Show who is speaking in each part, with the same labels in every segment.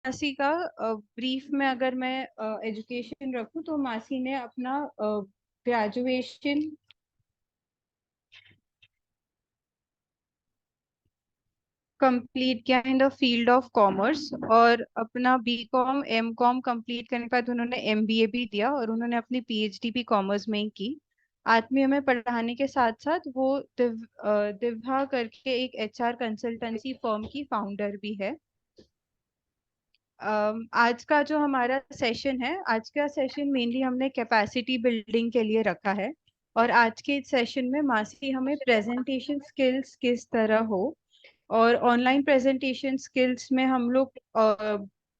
Speaker 1: मासी का ब्रीफ में अगर मैं एजुकेशन रखूं तो मासी ने अपना ग्रेजुएशन कंप्लीट किया in the field of commerce, और अपना बीकॉम एमकॉम कंप्लीट करने के बाद उन्होंने एमबीए भी दिया और उन्होंने अपनी पीएचडी भी कॉमर्स में ही की। आत्मीय में पढ़ाने के साथ साथ वो दिव्या करके एक एचआर कंसल्टेंसी फर्म की फाउंडर भी है। आज का जो हमारा सेशन है, आज का सेशन मेनली हमने कैपेसिटी बिल्डिंग के लिए रखा है। और आज के इस सेशन में मासी हमें प्रेजेंटेशन स्किल्स किस तरह हो, और ऑनलाइन प्रेजेंटेशन स्किल्स में हम लोग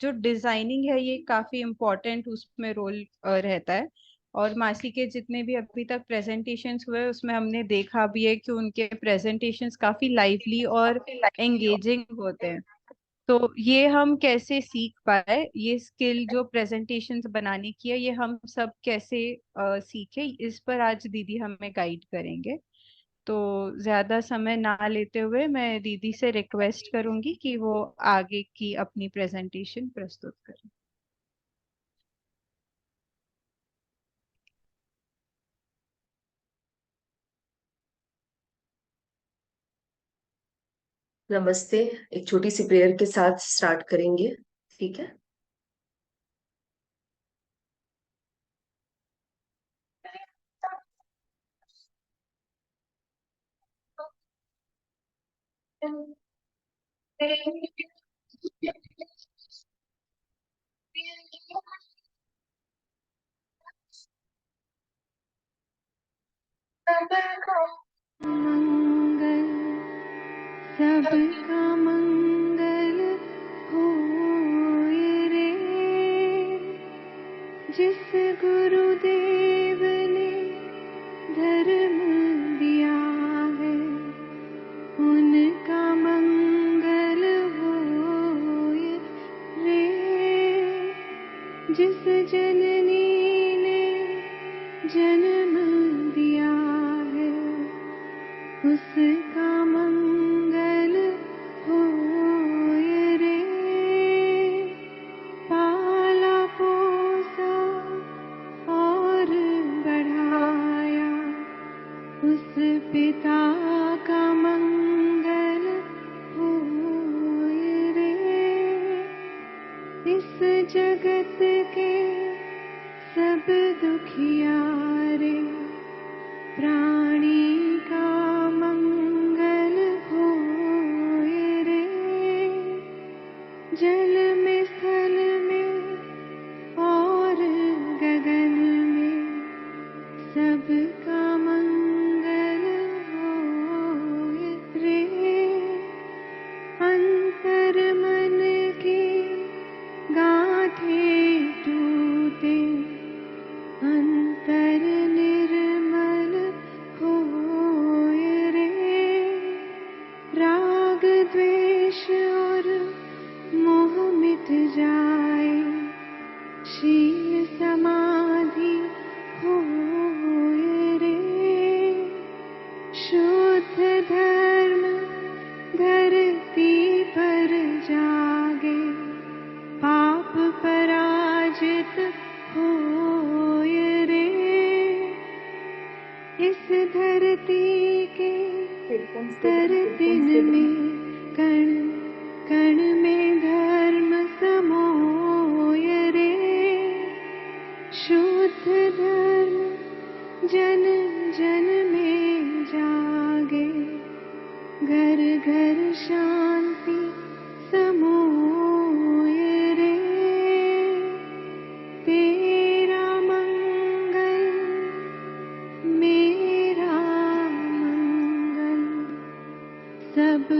Speaker 1: जो डिजाइनिंग है ये काफी इम्पोर्टेंट उसमें रोल रहता है। और मासी के जितने भी अभी तक प्रेजेंटेशंस हुए उसमें हमने देखा भी है कि उनके प्रेजेंटेशंस काफी लाइवली और एंगेजिंग होते हैं। तो ये हम कैसे सीख पाए, ये स्किल जो प्रेजेंटेशंस बनाने की है ये हम सब कैसे सीखे, इस पर आज दीदी हमें गाइड करेंगे। तो ज्यादा समय ना लेते हुए मैं दीदी से रिक्वेस्ट करूंगी कि वो आगे की अपनी प्रेजेंटेशन प्रस्तुत करें।
Speaker 2: नमस्ते। एक छोटी सी प्रेयर के साथ स्टार्ट करेंगे, ठीक है?
Speaker 1: मंगल सबका मंगल होए रे, जिस गुरुदेव ने धर्म दिया है उनका मंगल होए रे, जिस जननी ने जन्म दिया है उसका मंगल होए रे, पाला पोसा और बढ़ाया उस पिता का मंगल होए रे, इस जगत के सब दुखियारे प्राणी का मंगल होए रे, जल में स्थल में और गगन में सबका मंगल होए रे, अंतर मन की गांठें टूटे अंतर निर्मल होए रे, राग द्वेष और मोह मिट जाए शील समाधि होए रे, शुद्ध धर्म धरती पर जागे पाप पराजित होए रे, इस धरती के तर दिन में कण कण में धर्म समोए रे, शुद्ध धर्म जन जन में जागे घर घर शांति समोए रे, तेरा मंगल मेरा मंगल सब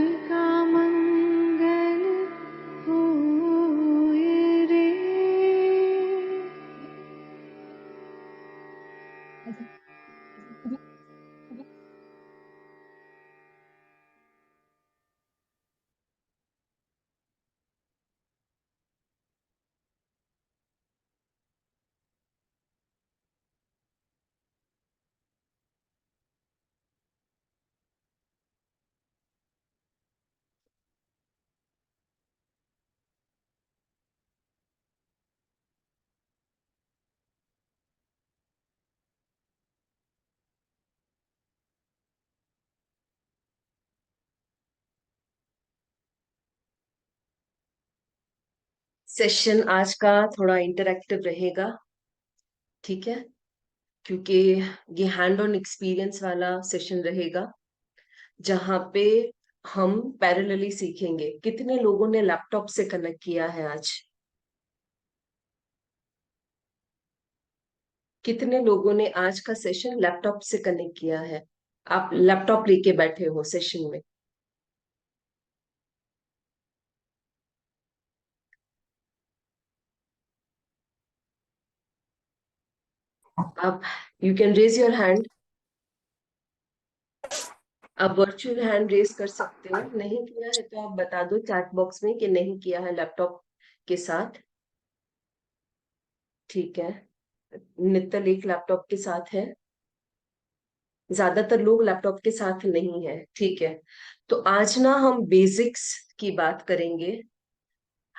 Speaker 2: सेशन आज का थोड़ा इंटरैक्टिव रहेगा, ठीक है, क्योंकि ये हैंड ऑन एक्सपीरियंस वाला सेशन रहेगा जहां पे हम पैरेलली सीखेंगे। कितने लोगों ने लैपटॉप से कनेक्ट किया है आज? कितने लोगों ने आज का सेशन लैपटॉप से कनेक्ट किया है? आप लैपटॉप लेके बैठे हो सेशन में? आप you can raise your hand. आप वर्चुअल हैंड रेज कर सकते हो। नहीं किया है तो आप बता दो चैट बॉक्स में कि नहीं किया है लैपटॉप के साथ। ठीक है, नित्तल एक लैपटॉप के साथ है। ज्यादातर लोग लैपटॉप के साथ नहीं है, ठीक है। तो आज ना हम बेसिक्स की बात करेंगे।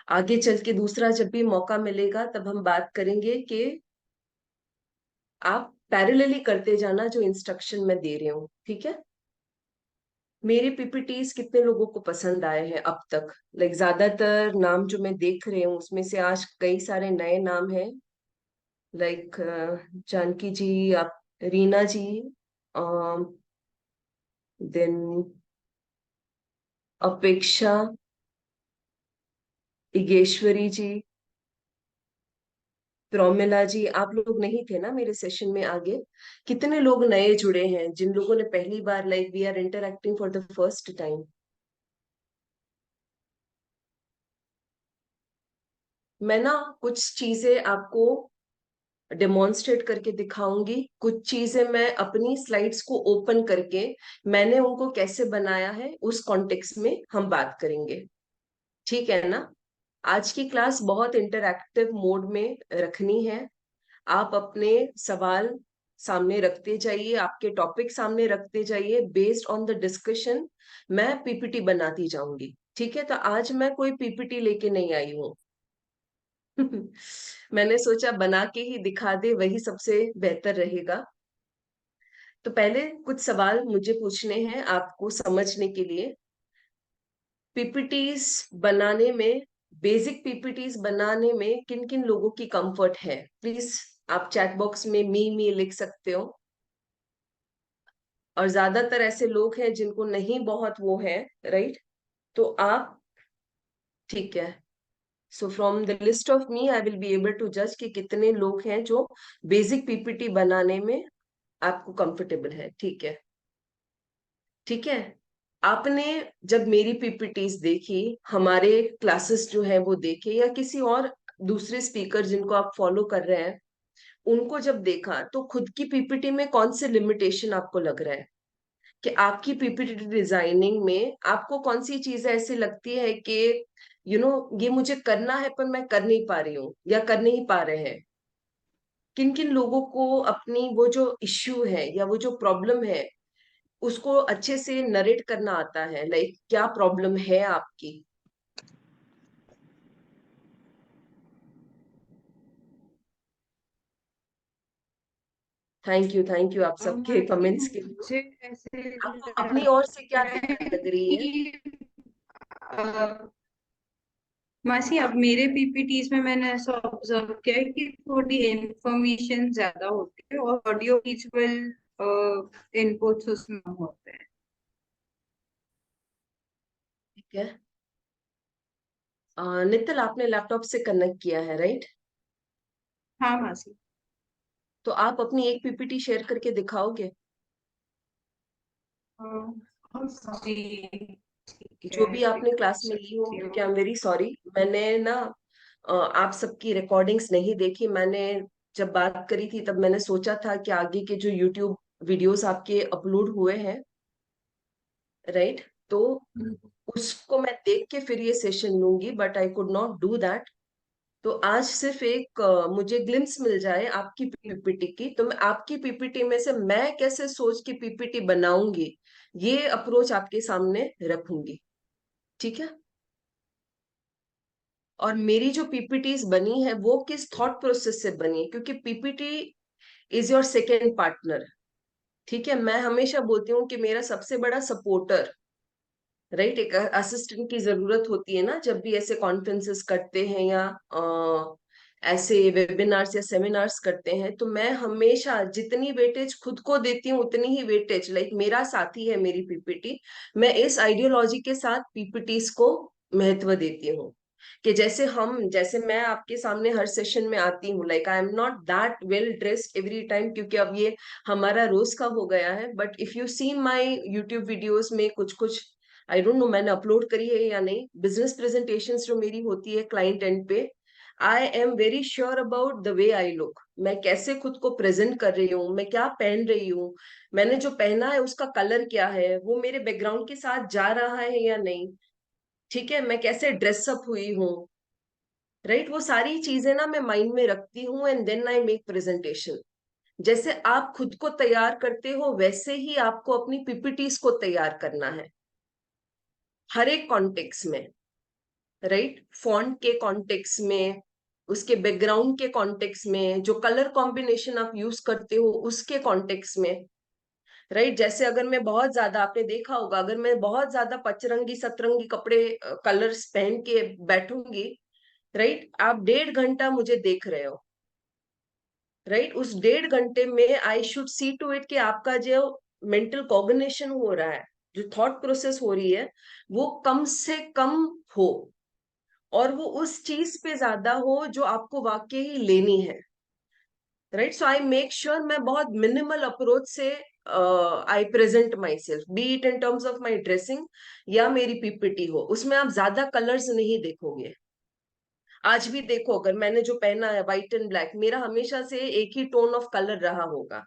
Speaker 2: आगे चल के दूसरा जब भी मौका मिलेगा तब हम बात करेंगे कि आप पैरेलली करते जाना जो इंस्ट्रक्शन मैं दे रही हूँ, ठीक है। मेरे पीपीटीज कितने लोगों को पसंद आए हैं अब तक? लाइक ज्यादातर नाम जो मैं देख रही हूँ उसमें से आज कई सारे नए नाम हैं। लाइक जानकी जी, आप, रीना जी, देन अपेक्षा, इगेश्वरी जी, प्रोमिला जी। आप लोग नहीं थे ना मेरे सेशन में आगे? कितने लोग नए जुड़े हैं जिन लोगों ने पहली बार, like we are interacting for the first time? मैं ना कुछ चीजें आपको डेमोन्स्ट्रेट करके दिखाऊंगी, कुछ चीजें मैं अपनी स्लाइड्स को ओपन करके मैंने उनको कैसे बनाया है उस कॉन्टेक्स्ट में हम बात करेंगे, ठीक है ना। आज की क्लास बहुत इंटरैक्टिव मोड में रखनी है। आप अपने सवाल सामने रखते जाइए, आपके टॉपिक सामने रखते जाइए, बेस्ड ऑन द डिस्कशन मैं पीपीटी बनाती जाऊंगी, ठीक है। तो आज मैं कोई पीपीटी लेके नहीं आई हूँ। मैंने सोचा बना के ही दिखा दे, वही सबसे बेहतर रहेगा। तो पहले कुछ सवाल मुझे पूछने हैं आपको समझने के लिए। पीपीटीज बनाने में, बेसिक पीपीटीज बनाने में किन किन लोगों की कंफर्ट है? प्लीज आप चैट बॉक्स में मी लिख सकते हो। और ज्यादातर ऐसे लोग हैं जिनको नहीं बहुत वो है, राइट? तो आप, ठीक है। So from the list of me I will be able to जज कि कितने लोग हैं जो बेसिक पीपीटी बनाने में आपको कंफर्टेबल है, ठीक है। ठीक है, आपने जब मेरी पीपीटीज देखी, हमारे क्लासेस जो है वो देखे, या किसी और दूसरे स्पीकर जिनको आप फॉलो कर रहे हैं उनको जब देखा, तो खुद की पीपीटी में कौन से लिमिटेशन आपको लग रहा है? कि आपकी पीपीटी डिजाइनिंग में आपको कौन सी चीजें ऐसी लगती है कि ये मुझे करना है पर मैं कर नहीं पा रही हूँ या कर नहीं पा रहे हैं? किन किन लोगों को अपनी वो जो इश्यू है या वो जो प्रॉब्लम है उसको अच्छे से नरेट करना आता है? लाइक क्या प्रॉब्लम है आपकी? थैंक यू आप सबके
Speaker 1: मासी
Speaker 2: कमेंट्स के लिए।
Speaker 1: मुझे ऐसे
Speaker 2: आपको
Speaker 1: लग
Speaker 2: अपनी ओर से क्या
Speaker 1: रहा
Speaker 2: दिक्कत
Speaker 1: है
Speaker 2: लग रही है?
Speaker 1: कि मासी अब मेरे पीपीटीज में मैंने ऐसा ऑब्जर्व किया है कि थोड़ी इंफॉर्मेशन ज्यादा होती है और ऑडियो विजुअल इनपुट्स उसमें होते हैं।
Speaker 2: ठीक है। नितिन, आपने लैपटॉप से कनेक्ट किया है, राइट?
Speaker 1: हाँ मासी।
Speaker 2: तो आप अपनी एक पीपीटी शेयर करके दिखाओगे?
Speaker 1: जी ठीक
Speaker 2: जो
Speaker 1: है,
Speaker 2: भी आपने
Speaker 1: दिखा
Speaker 2: क्लास में ली हो,
Speaker 1: सकती
Speaker 2: क्योंकि आई
Speaker 1: हूँ।
Speaker 2: एम वेरी सॉरी, मैंने ना आप सबकी रिकॉर्डिंग्स नहीं देखी। मैंने जब बात करी थी तब मैंने सोचा था कि आगे के जो यूट्यूब वीडियोस आपके अपलोड हुए हैं, राइट, तो उसको मैं देख के फिर ये सेशन लूंगी, but I could not do that. तो आज सिर्फ एक मुझे ग्लिम्स मिल जाए आपकी पीपीटी की, तो मैं आपकी पीपीटी में से मैं कैसे सोच के पीपीटी बनाऊंगी ये अप्रोच आपके सामने रखूंगी, ठीक है। और मेरी जो पीपीटीज बनी है वो किस थॉट प्रोसेस से बनी है, क्योंकि PPT is your second partner, ठीक है। मैं हमेशा बोलती हूँ कि मेरा सबसे बड़ा सपोर्टर राइट, एक असिस्टेंट की जरूरत होती है ना जब भी ऐसे कॉन्फ्रेंसेस करते हैं या ऐसे वेबिनार्स या सेमिनार्स करते हैं, तो मैं हमेशा जितनी वेटेज खुद को देती हूँ उतनी ही वेटेज, लाइक मेरा साथी है मेरी पीपीटी, मैं इस आइडियोलॉजी के साथ पीपीटीज को महत्व देती हूँ। कि जैसे मैं आपके सामने हर सेशन में आती हूँ, like I am not that well dressed every time, क्योंकि अब ये हमारा रोज का हो गया है, but if you see my YouTube videos में कुछ कुछ, आई डोंट नो मैंने अपलोड करी है या नहीं, बिजनेस प्रेजेंटेशंस जो मेरी होती है क्लाइंट एंड पे, I am very sure about the way I look, मैं कैसे खुद को प्रेजेंट कर रही हूँ, मैं क्या पहन रही हूँ, मैंने जो पहना है उसका कलर क्या है, वो मेरे बैकग्राउंड के साथ जा रहा है या नहीं, ठीक है, मैं कैसे ड्रेसअप हुई हूँ, राइट, वो सारी चीजें ना मैं माइंड में रखती हूँ and then I make presentation. जैसे आप खुद को तैयार करते हो वैसे ही आपको अपनी पीपीटीज को तैयार करना है, हर एक कॉन्टेक्स्ट में, राइट, फॉन्ट के कॉन्टेक्स्ट में, उसके बैकग्राउंड के कॉन्टेक्स्ट में, जो कलर कॉम्बिनेशन आप यूज करते हो उसके कॉन्टेक्स्ट में, राइट। जैसे अगर मैं बहुत ज्यादा, आपने देखा होगा, अगर मैं बहुत ज्यादा पचरंगी सतरंगी कपड़े कलर्स पहन के बैठूंगी, राइट, आप 1.5 घंटा मुझे देख रहे हो, राइट, उस 1.5 घंटे में I should see to it कि आपका जो मेंटल कॉग्निशन हो रहा है, जो थॉट प्रोसेस हो रही है, वो कम से कम हो, और वो उस चीज पे ज्यादा हो जो आपको वाकई ही लेनी है, right. So I make sure मैं बहुत मिनिमल अप्रोच से I present my self, be it in terms of my dressing या मेरी पीपीटी हो, उसमें आप ज्यादा कलर्स नहीं देखोगे। आज भी देखो, अगर मैंने जो पहना है व्हाइट एंड ब्लैक, मेरा हमेशा से एक ही टोन ऑफ कलर रहा होगा,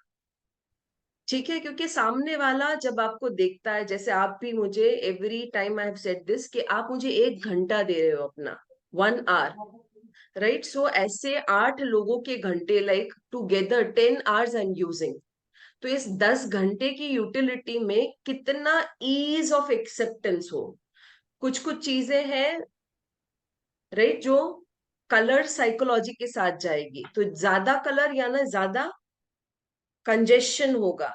Speaker 2: ठीक है, क्योंकि सामने वाला जब आपको देखता है, जैसे आप भी मुझे every time I have said this कि आप मुझे 1 घंटा दे रहे हो अपना, 1 आवर, राइट, सो ऐसे 8 लोगों के घंटे, like together 10 hours I am using, तो इस 10 घंटे की यूटिलिटी में कितना ईज ऑफ एक्सेप्टेंस हो। कुछ कुछ चीजें हैं, राइट, जो कलर साइकोलॉजी के साथ जाएगी, तो ज्यादा कलर या ना ज्यादा कंजेशन होगा,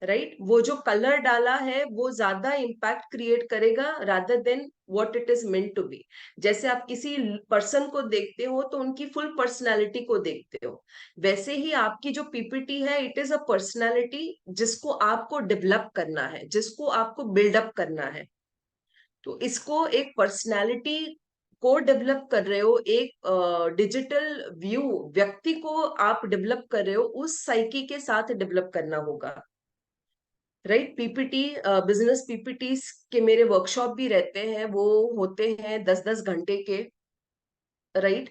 Speaker 2: राइट, वो जो कलर डाला है वो ज्यादा इम्पैक्ट क्रिएट करेगा rather than what it is meant to be. जैसे आप किसी पर्सन को देखते हो तो उनकी फुल पर्सनालिटी को देखते हो, वैसे ही आपकी जो पीपीटी है इट इज अ पर्सनालिटी जिसको आपको डेवलप करना है, जिसको आपको बिल्डअप करना है। तो इसको एक पर्सनालिटी को डेवलप कर रहे हो, एक डिजिटल व्यू व्यक्ति को आप डेवलप कर रहे हो, उस साइकी के साथ डेवलप करना होगा, राइट। पीपीटी, बिजनेस पीपीटी के मेरे वर्कशॉप भी रहते हैं, वो होते हैं 10-10 घंटे के, राइट।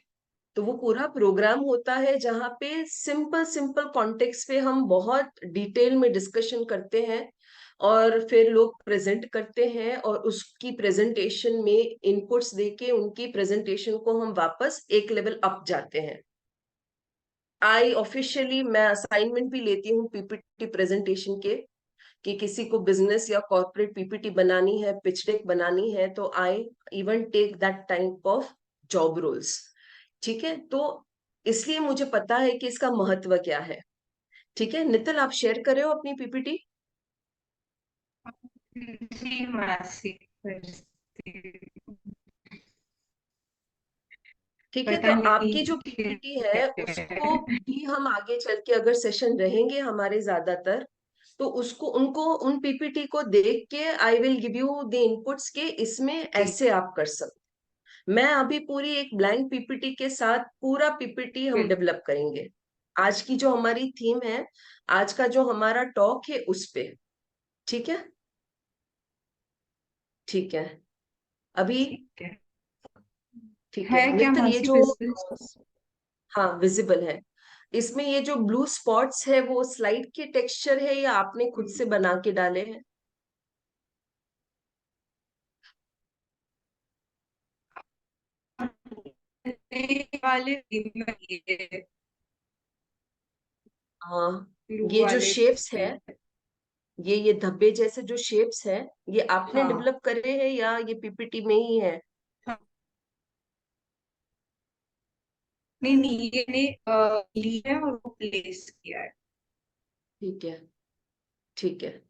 Speaker 2: तो वो पूरा प्रोग्राम होता है जहाँ पे सिंपल सिंपल कॉन्टेक्स्ट पे हम बहुत डिटेल में डिस्कशन करते हैं, और फिर लोग प्रेजेंट करते हैं, और उसकी प्रेजेंटेशन में इनपुट्स देके उनकी प्रेजेंटेशन को हम वापस एक लेवल अप जाते हैं। आई ऑफिशियली मैं असाइनमेंट भी लेती हूँ पीपीटी प्रेजेंटेशन के, कि किसी को बिजनेस या कॉर्पोरेट पीपीटी बनानी है, पिच डेक बनानी है, तो I even take that type of job roles, ठीक है। तो इसलिए मुझे पता है कि इसका महत्व क्या है, ठीक है। नितिन, आप शेयर कर रहे हो अपनी पीपीटी?
Speaker 1: जी मासी,
Speaker 2: ठीक है, तो
Speaker 1: पता नहीं
Speaker 2: आपकी जो
Speaker 1: फिर
Speaker 2: पीपीटी
Speaker 1: क्या
Speaker 2: है उसको
Speaker 1: है।
Speaker 2: भी हम आगे चल के, अगर सेशन रहेंगे हमारे ज्यादातर, तो उसको उनको उन पीपीटी को देख के I will give you the inputs के इसमें
Speaker 1: जी
Speaker 2: ऐसे आप कर सकते। मैं अभी पूरी एक ब्लैंक पीपीटी के साथ पूरा पीपीटी हम
Speaker 1: बिल्कुल।
Speaker 2: डेवलप करेंगे, आज की जो हमारी थीम है, आज का जो हमारा टॉक है उस पे, ठीक है, ठीक है। अभी,
Speaker 1: ठीक
Speaker 2: ठीक
Speaker 1: है
Speaker 2: है
Speaker 1: क्या
Speaker 2: नितिन, ये
Speaker 1: मासी
Speaker 2: जो,
Speaker 1: बिजनेस?
Speaker 2: हाँ विजिबल है, इसमें ये जो ब्लू स्पॉट्स है वो स्लाइड के टेक्सचर है या आपने खुद से बना के डाले हैं?
Speaker 1: वाले theme में ये
Speaker 2: हाँ,
Speaker 1: ब्लू
Speaker 2: ये जो
Speaker 1: वाले
Speaker 2: शेप्स है,
Speaker 1: में।
Speaker 2: ये धब्बे जैसे जो शेप्स है, ये आपने
Speaker 1: हाँ
Speaker 2: डेवलप करे हैं या ये पीपीटी में ही है?
Speaker 1: हाँ। नहीं नहीं, ये ने लिया है और वो प्लेस किया है।
Speaker 2: ठीक है, ठीक है।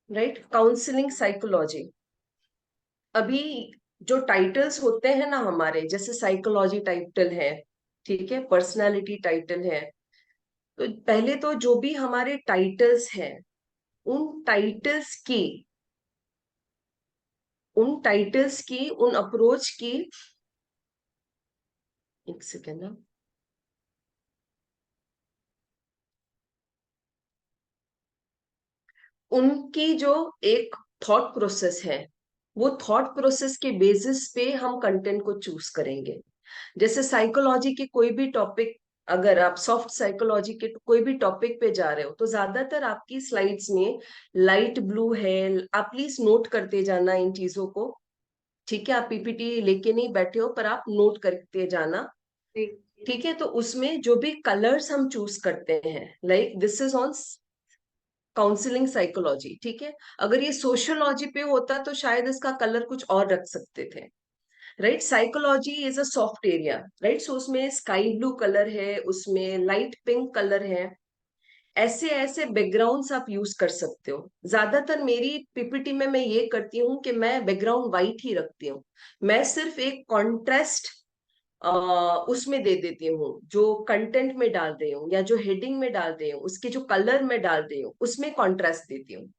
Speaker 2: Right, counselling psychology. अभी जो टाइटल्स होते हैं ना हमारे, जैसे साइकोलॉजी टाइटल है, ठीक है, पर्सनालिटी टाइटल है, तो पहले तो जो भी हमारे टाइटल्स हैं, उन टाइटल्स की उन अप्रोच की, एक सेकेंड ना, उनकी जो एक थॉट प्रोसेस है, वो थॉट प्रोसेस के बेसिस पे हम कंटेंट को चूज करेंगे। जैसे साइकोलॉजी के कोई भी टॉपिक, अगर आप सॉफ्ट साइकोलॉजी के कोई भी टॉपिक पे जा रहे हो, तो ज्यादातर आपकी स्लाइड्स में लाइट ब्लू है। आप प्लीज नोट करते जाना इन चीजों को, ठीक है। आप पीपीटी लेके नहीं बैठे हो, पर आप नोट करते जाना, ठीक है। तो उसमें जो भी कलर्स हम चूज करते हैं, like this is on counselling psychology, ठीक है। अगर ये सोशियोलॉजी पे होता तो शायद इसका कलर कुछ और रख सकते थे, right. Psychology is a soft area, right. So उसमें स्काई ब्लू कलर है, उसमें लाइट पिंक कलर है, ऐसे ऐसे बैकग्राउंड्स आप यूज कर सकते हो। ज्यादातर मेरी पीपीटी में मैं ये करती हूँ कि मैं बैकग्राउंड वाइट ही रखती हूँ। मैं सिर्फ एक कॉन्ट्रास्ट उसमें दे देती हूँ, जो कंटेंट में डाल रही हूँ या जो हेडिंग में डाल रही हूँ, उसके जो कलर में डाल रही हूँ, उसमें कॉन्ट्रास्ट देती हूँ।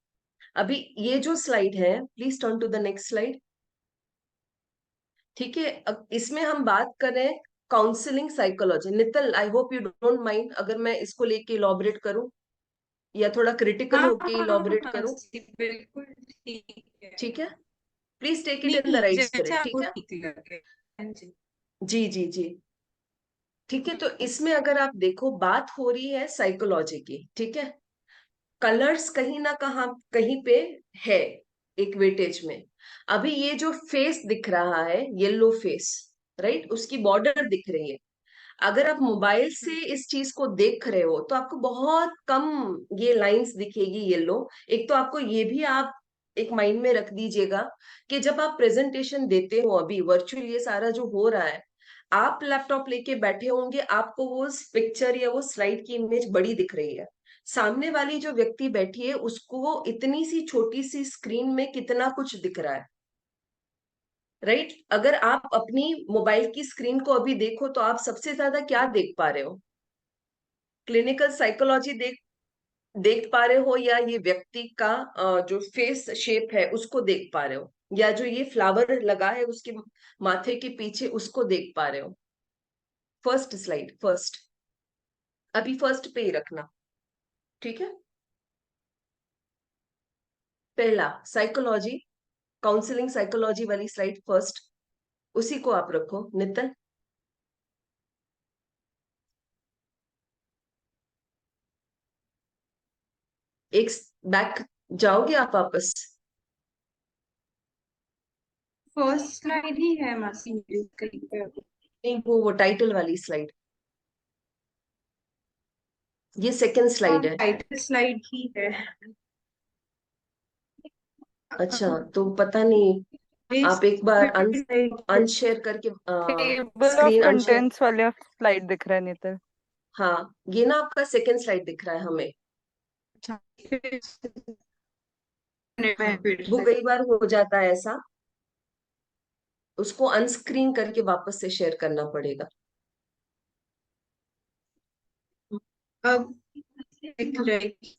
Speaker 2: अभी ये जो स्लाइड है, please turn to the next slide, ठीक है। अब इसमें हम बात करें counselling psychology. Nital, I hope you don't mind अगर मैं इसको लेके इलॉबरेट करूं, या थोड़ा क्रिटिकल
Speaker 1: हाँ
Speaker 2: होके
Speaker 1: हाँ
Speaker 2: इलॉबरेट
Speaker 1: हाँ
Speaker 2: करूं,
Speaker 1: बिल्कुल ठीक है।
Speaker 2: ठीक है। Please take it in the
Speaker 1: नहीं
Speaker 2: राइट
Speaker 1: जैसे
Speaker 2: स्पिरिट,
Speaker 1: आपको
Speaker 2: ठीक है।
Speaker 1: ठीक लगे। हाँ जी।
Speaker 2: जी जी जी, ठीक है। तो इसमें अगर आप देखो, बात हो रही है साइकोलॉजी की, ठीक है। कलर्स कहीं ना कहीं पे है, एक वेटेज में। अभी ये जो फेस दिख रहा है, येलो फेस, राइट, उसकी बॉर्डर दिख रही है। अगर आप मोबाइल से इस चीज को देख रहे हो, तो आपको बहुत कम ये लाइंस दिखेगी येलो। एक तो आपको ये भी आप एक माइंड में रख दीजिएगा कि जब आप प्रेजेंटेशन देते हो, अभी वर्चुअल ये सारा जो हो रहा है, आप लैपटॉप लेके बैठे होंगे, आपको वो पिक्चर या वो स्लाइड की इमेज बड़ी दिख रही है। सामने वाली जो व्यक्ति बैठी है, उसको इतनी सी छोटी सी स्क्रीन में कितना कुछ दिख रहा है, राइट। अगर आप अपनी मोबाइल की स्क्रीन को अभी देखो, तो आप सबसे ज्यादा क्या देख पा रहे हो? क्लिनिकल साइकोलॉजी देख देख पा रहे हो, या ये व्यक्ति का जो फेस शेप है उसको देख पा रहे हो, या जो ये फ्लावर लगा है उसके माथे के पीछे उसको देख पा रहे हो? फर्स्ट स्लाइड, फर्स्ट, अभी फर्स्ट पे ही रखना, ठीक है। पहला साइकोलॉजी, काउंसलिंग साइकोलॉजी वाली स्लाइड फर्स्ट, उसी को आप रखो नितिन। एक बैक जाओगे आप वापस?
Speaker 1: फर्स्ट स्लाइड ही है मासी मेरी कहीं पे अभी।
Speaker 2: नहीं, वो टाइटल वाली स्लाइड, ये सेकंड
Speaker 1: हाँ
Speaker 2: स्लाइड है।
Speaker 1: टाइटल स्लाइड ही है।
Speaker 2: अच्छा, तो पता नहीं, आप एक बार अनशेयर करके
Speaker 3: table of
Speaker 2: screen unshare.
Speaker 3: Contents वाले स्लाइड दिख रहा है नितिन।
Speaker 2: हाँ, ये ना आपका सेकंड स्लाइड दिख रहा है हमें। हाँ,
Speaker 1: फिर
Speaker 2: वो
Speaker 1: से
Speaker 2: कई बार हो जाता है ऐसा, उसको अनस्क्रीन करके वापस से शेयर करना पड़ेगा।
Speaker 1: अब दिख रही।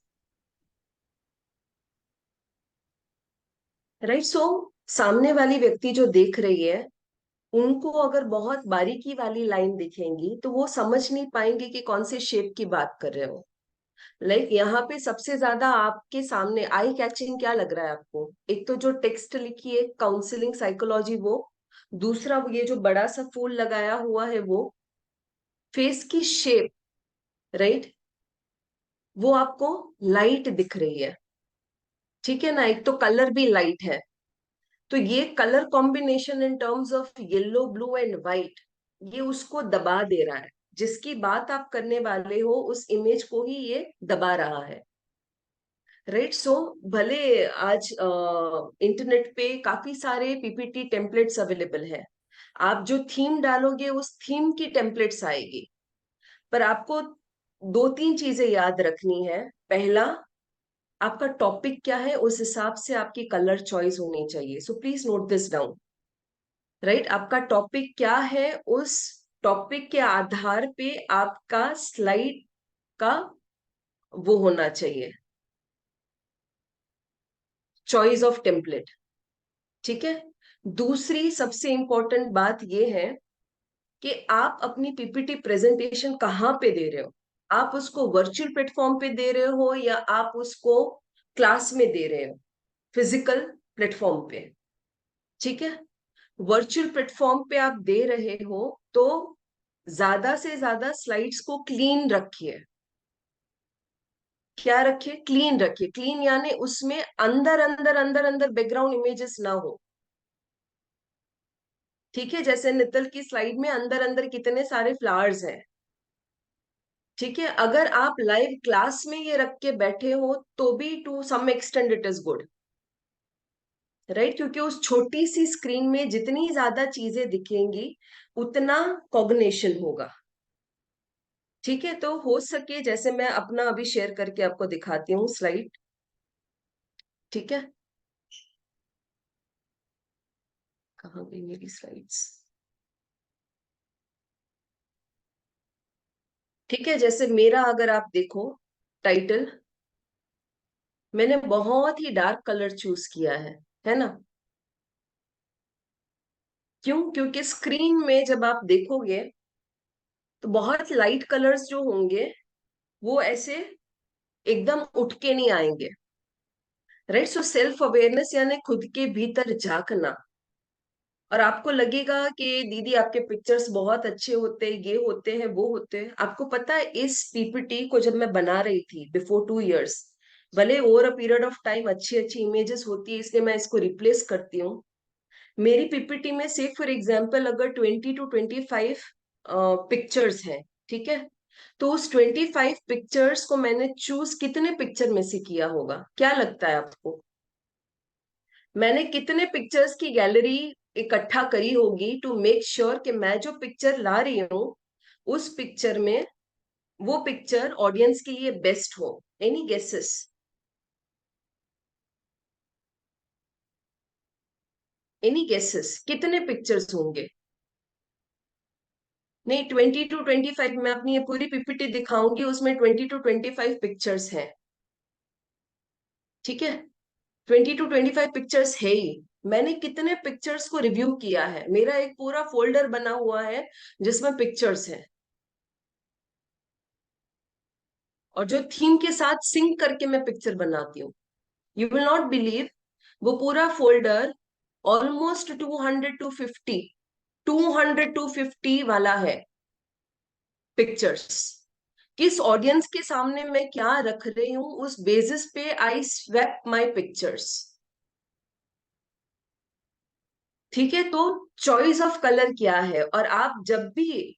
Speaker 2: राइट। सो सामने वाली व्यक्ति जो देख रही है, उनको अगर बहुत बारीकी वाली लाइन दिखेंगी, तो वो समझ नहीं पाएंगे कि कौन से शेप की बात कर रहे हो। लाइक यहाँ पे सबसे ज्यादा आपके सामने आई कैचिंग क्या लग रहा है आपको? एक तो जो टेक्स्ट लिखी है काउंसलिंग साइकोलॉजी, वो, दूसरा ये जो बड़ा सा फूल लगाया हुआ है वो, फेस की शेप, राइट, वो आपको लाइट दिख रही है, ठीक है ना। एक तो कलर भी लाइट है, तो ये colour combination in terms of yellow blue and white, ये उसको दबा दे रहा है। जिसकी बात आप करने वाले हो, उस इमेज को ही ये दबा रहा है, राइट। सो भले आज इंटरनेट पे काफी सारे पीपीटी टेम्पलेट्स अवेलेबल है, आप जो थीम डालोगे उस थीम की टेम्पलेट्स आएगी, पर आपको दो तीन चीजें याद रखनी है। पहला, आपका टॉपिक क्या है, उस हिसाब से आपकी कलर चॉइस होनी चाहिए। So please note this down, right. आपका टॉपिक क्या है, उस टॉपिक के आधार पे आपका स्लाइड का वो होना चाहिए, चॉइस ऑफ टेम्पलेट। ठीक है। दूसरी सबसे इंपॉर्टेंट बात यह है कि आप अपनी पीपीटी प्रेजेंटेशन कहाँ पे दे रहे हो। आप उसको वर्चुअल प्लेटफॉर्म पे दे रहे हो या आप उसको क्लास में दे रहे हो, फिजिकल प्लेटफॉर्म पे। ठीक है। वर्चुअल प्लेटफॉर्म पे आप दे रहे हो तो ज्यादा से ज्यादा स्लाइड्स को क्लीन रखिए। क्या रखिए? क्लीन रखिए। क्लीन यानी उसमें अंदर अंदर अंदर अंदर बैकग्राउंड इमेजेस ना हो। ठीक है। जैसे नितल की स्लाइड में अंदर अंदर कितने सारे फ्लावर्स हैं। ठीक है। अगर आप लाइव क्लास में ये रख के बैठे हो तो भी to some extent it is good, right. क्योंकि उस छोटी सी स्क्रीन में जितनी ज्यादा चीजें दिखेंगी उतना कॉग्निशन होगा। ठीक है। तो हो सके जैसे मैं अपना अभी शेयर करके आपको दिखाती हूँ स्लाइड। ठीक है। कहाँ गई मेरी स्लाइड्स? ठीक है। जैसे मेरा अगर आप देखो टाइटल, मैंने बहुत ही डार्क कलर चूज किया है ना। क्यों? क्योंकि स्क्रीन में जब आप देखोगे तो बहुत लाइट कलर्स जो होंगे वो ऐसे एकदम उठ के नहीं आएंगे, राइट। सो सेल्फ अवेयरनेस यानी खुद के भीतर झांकना। और आपको लगेगा कि दीदी आपके पिक्चर्स बहुत अच्छे होते हैं, ये होते हैं, वो होते हैं। आपको पता है इस पीपीटी को जब मैं बना रही थी बिफोर 2 इयर्स, भले over a period of time अच्छी अच्छी इमेजेस होती है इसलिए मैं इसको रिप्लेस करती हूँ। मेरी पीपीटी में से फॉर एग्जाम्पल अगर 20 to 25 पिक्चर्स हैं, ठीक है, तो उस 25 पिक्चर्स को मैंने चूज कितने पिक्चर में से किया होगा? क्या लगता है आपको? मैंने कितने पिक्चर्स की गैलरी इकट्ठा करी होगी टू मेक श्योर कि मैं जो पिक्चर ला रही हूं उस पिक्चर में वो पिक्चर ऑडियंस के लिए बेस्ट हो? Any guesses? एनी गेसेस कितने पिक्चर्स होंगे? नहीं, 20 to 25। मैं अपनी ये पूरी पीपीटी दिखाऊंगी, उसमें 20 to 25 पिक्चर्स हैं। ठीक है। 20 to 25 पिक्चर्स है ही। मैंने कितने पिक्चर्स को रिव्यू किया है? मेरा एक पूरा फोल्डर बना हुआ है जिसमें पिक्चर्स हैं, और जो थीम के साथ सिंक करके मैं पिक्चर बनाती हूँ। यू विल नॉट बिलीव, वो पूरा फोल्डर ऑलमोस्ट 200 to 50 वाला है पिक्चर्स। किस ऑडियंस के सामने मैं क्या रख रही हूं उस बेसिस पे आई स्वेप माय पिक्चर्स। ठीक है। तो चॉइस ऑफ कलर क्या है? और आप जब भी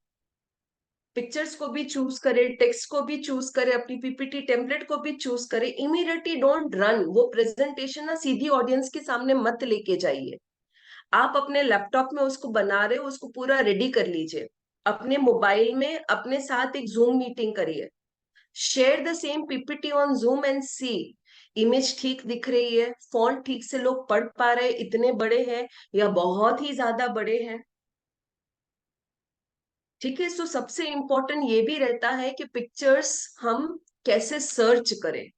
Speaker 2: पिक्चर्स को भी चूज करें, टेक्स्ट को भी चूज करें, अपनी पीपीटी टेम्पलेट को भी चूज करें, इमीडिएटली डोंट रन वो प्रेजेंटेशन ना सीधी ऑडियंस के सामने मत लेके जाइए। आप अपने लैपटॉप में उसको बना रहे हो, उसको पूरा रेडी कर लीजिए। अपने मोबाइल में अपने साथ एक जूम मीटिंग करिए, share the same PPT on Zoom and see image ठीक दिख रही है, फॉन्ट ठीक से लोग पढ़ पा रहे हैं, इतने बड़े हैं या बहुत ही ज्यादा बड़े हैं। ठीक है। सो सबसे इंपॉर्टेंट ये भी रहता है कि पिक्चर्स हम कैसे सर्च करें,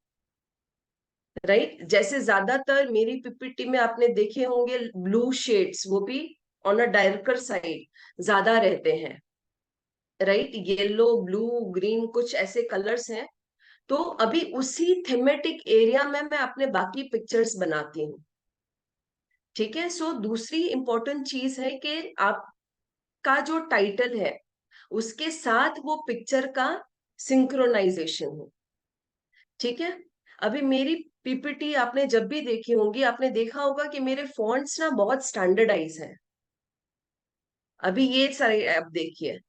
Speaker 2: राइट। जैसे ज्यादातर मेरी पीपीटी में आपने देखे होंगे ब्लू शेड्स, वो भी ऑन अ डार्कर साइड ज्यादा रहते हैं, राइट। येलो, ब्लू, ग्रीन, कुछ ऐसे कलर्स हैं। तो अभी उसी थीमेटिक एरिया में मैं अपने बाकी पिक्चर्स बनाती हूँ। ठीक है। सो दूसरी इंपॉर्टेंट चीज है कि आपका जो टाइटल है उसके साथ वो पिक्चर का सिंक्रोनाइजेशन हो। ठीक है। अभी मेरी पीपीटी आपने जब भी देखी होंगी, आपने देखा होगा कि मेरे फॉन्ट्स ना बहुत स्टैंडर्डाइज हैं। अभी ये सारे आप देखिए,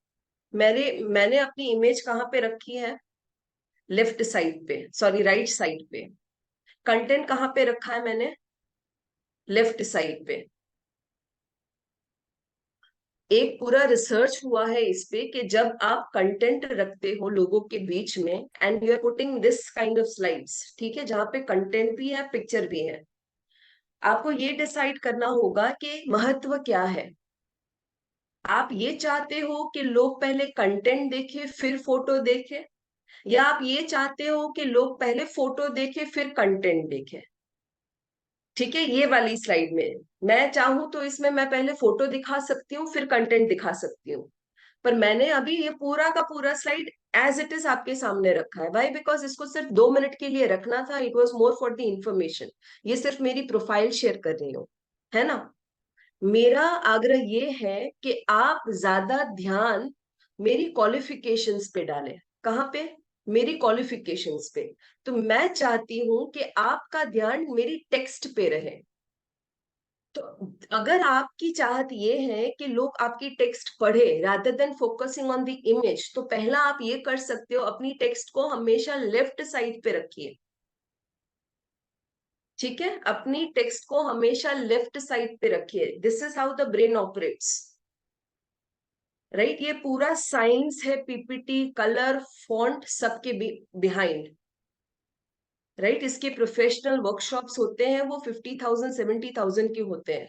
Speaker 2: मैंने अपनी इमेज कहाँ पे रखी है? लेफ्ट साइड पे, सॉरी राइट साइड पे। कंटेंट कहाँ पे रखा है मैंने? लेफ्ट साइड पे। एक पूरा रिसर्च हुआ है इस पे कि जब आप कंटेंट रखते हो लोगों के बीच में and you are putting this kind of slides, ठीक है, जहां पे कंटेंट भी है पिक्चर भी है, आपको ये डिसाइड करना होगा कि महत्व क्या है। आप ये चाहते हो कि लोग पहले कंटेंट देखें फिर फोटो देखें, या आप ये चाहते हो कि लोग पहले फोटो देखें फिर कंटेंट देखें? ठीक है, ये वाली स्लाइड में मैं चाहूं तो इसमें मैं पहले फोटो दिखा सकती हूँ फिर कंटेंट दिखा सकती हूँ, पर मैंने अभी ये पूरा का पूरा स्लाइड एज इट इज आपके सामने रखा है। भाई बिकॉज इसको सिर्फ 2 मिनट के लिए रखना था, it was more for the information. ये सिर्फ मेरी प्रोफाइल शेयर कर रही हूँ, है ना। मेरा आग्रह ये है कि आप ज्यादा ध्यान मेरी क्वालिफिकेशंस पे डालें। कहाँ पे? मेरी क्वालिफिकेशंस पे। तो मैं चाहती हूं कि आपका ध्यान मेरी टेक्स्ट पे रहे। तो अगर आपकी चाहत ये है कि लोग आपकी टेक्स्ट पढ़े rather than focusing on the image, तो पहला आप ये कर सकते हो, अपनी टेक्स्ट को हमेशा लेफ्ट साइड पे रखिए। ठीक है, अपनी टेक्स्ट को हमेशा लेफ्ट साइड पे रखिए। This is how the brain operates, right. ये पूरा साइंस है, पीपीटी, कलर, फॉन्ट सबके बिहाइंड, राइट। इसके प्रोफेशनल वर्कशॉप्स होते हैं, वो 50,000 70,000 के होते हैं,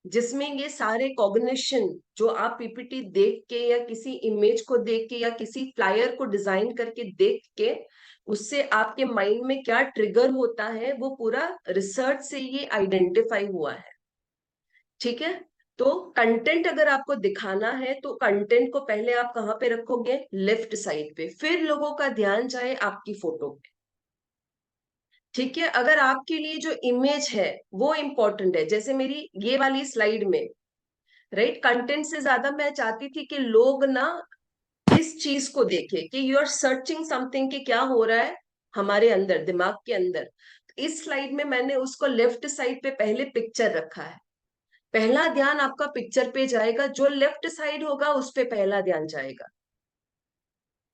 Speaker 2: जिसमें ये सारे कॉग्निशन जो आप पीपीटी देख के या किसी इमेज को देख के या किसी फ्लायर को डिजाइन करके देख के उससे आपके माइंड में क्या ट्रिगर होता है, वो पूरा रिसर्च से ये आइडेंटिफाई हुआ है। ठीक है, तो कंटेंट अगर आपको दिखाना है तो कंटेंट को पहले आप कहाँ पे रखोगे? लेफ्ट साइड पे, फिर लोगों का ध्यान जाए आपकी फोटो पे। ठीक है, अगर आपके लिए जो इमेज है वो इंपॉर्टेंट है, जैसे मेरी ये वाली स्लाइड में, राइट, कंटेंट से ज्यादा मैं चाहती थी कि लोग ना इस चीज को देखें कि यू आर सर्चिंग समथिंग, कि क्या हो रहा है हमारे अंदर, दिमाग के अंदर। इस स्लाइड में मैंने उसको लेफ्ट साइड पे पहले पिक्चर रखा है। पहला ध्यान आपका पिक्चर पे जाएगा, जो लेफ्ट साइड होगा उस पे पहला ध्यान जाएगा।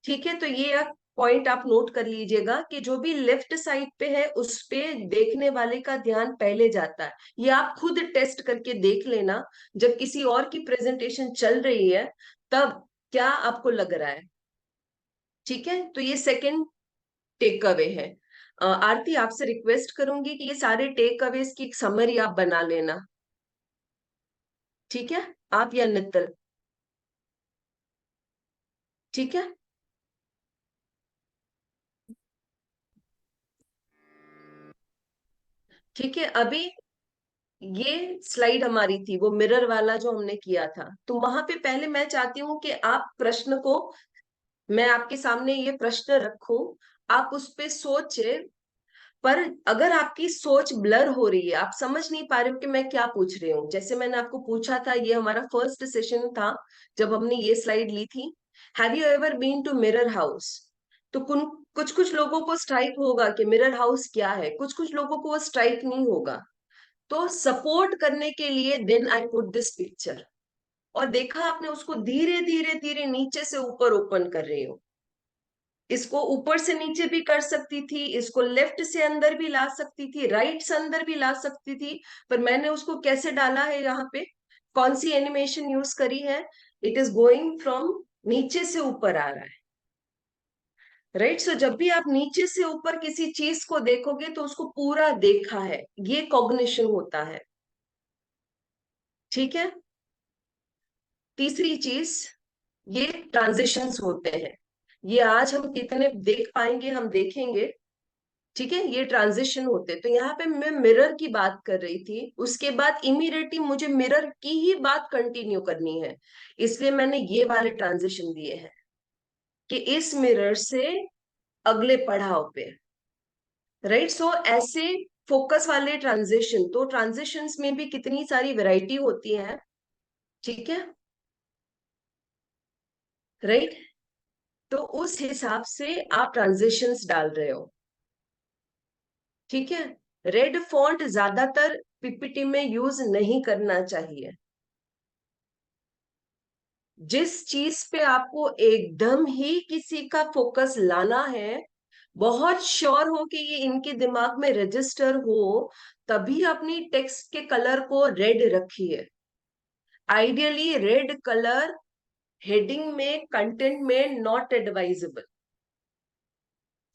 Speaker 2: ठीक है, तो ये पॉइंट आप नोट कर लीजिएगा कि जो भी लेफ्ट साइड पे है उस पे देखने वाले का ध्यान पहले जाता है। ये आप खुद टेस्ट करके देख लेना, जब किसी और की प्रेजेंटेशन चल रही है तब क्या आपको लग रहा है। ठीक है, तो ये सेकंड टेक अवे है। आरती, आपसे रिक्वेस्ट करूंगी कि ये सारे टेक अवेज की एक समरी आप बना लेना। ठीक है, आप या नितिन? ठीक है, ठीक है। अभी ये स्लाइड हमारी थी वो मिरर वाला जो हमने किया था, तो वहां पे पहले मैं चाहती हूँ कि आप प्रश्न को, मैं आपके सामने ये प्रश्न रखूं, आप उस पे सोचे। पर अगर आपकी सोच ब्लर हो रही है, आप समझ नहीं पा रहे हो कि मैं क्या पूछ रही हूँ, जैसे मैंने आपको पूछा था, ये हमारा फर्स्ट सेशन था जब हमने ये स्लाइड ली थी, have you ever been to mirror house? तो कुछ कुछ लोगों को स्ट्राइक होगा कि मिरर हाउस क्या है, कुछ कुछ लोगों को वो स्ट्राइक नहीं होगा। तो सपोर्ट करने के लिए then I put this picture, और देखा आपने उसको धीरे धीरे धीरे नीचे से ऊपर ओपन कर रही हो। इसको ऊपर से नीचे भी कर सकती थी, इसको लेफ्ट से अंदर भी ला सकती थी, राइट से अंदर भी ला सकती थी, पर मैंने उसको कैसे डाला है यहाँ पे, कौन सी एनिमेशन यूज करी है? इट इज गोइंग फ्रॉम नीचे से ऊपर आ रहा है, राइट। सो जब भी आप नीचे से ऊपर किसी चीज को देखोगे तो उसको पूरा देखा है, ये कॉग्निशन होता है। ठीक है, तीसरी चीज, ये ट्रांजिशंस होते हैं। ये आज हम कितने देख पाएंगे, हम देखेंगे। ठीक है, ये ट्रांजिशन होते हैं। तो यहाँ पे मैं मिरर की बात कर रही थी, उसके बाद इमीडिएटली मुझे मिरर की ही बात कंटिन्यू करनी है, इसलिए मैंने ये वाले ट्रांजिशन दिए हैं कि इस मिरर से अगले पड़ाव पे, राइट। सो ऐसे फोकस वाले ट्रांजिशन, तो ट्रांजिशंस में भी कितनी सारी वैरायटी होती है। ठीक है, राइट। तो उस हिसाब से आप ट्रांजिशंस डाल रहे हो। ठीक है, रेड फॉन्ट ज्यादातर पीपीटी में यूज नहीं करना चाहिए। जिस चीज पे आपको एकदम ही किसी का फोकस लाना है, बहुत श्योर हो कि ये इनके दिमाग में रजिस्टर हो, तभी अपनी टेक्स्ट के कलर को रेड रखिए। आइडियली रेड कलर हेडिंग में, कंटेंट में नॉट एडवाइजेबल।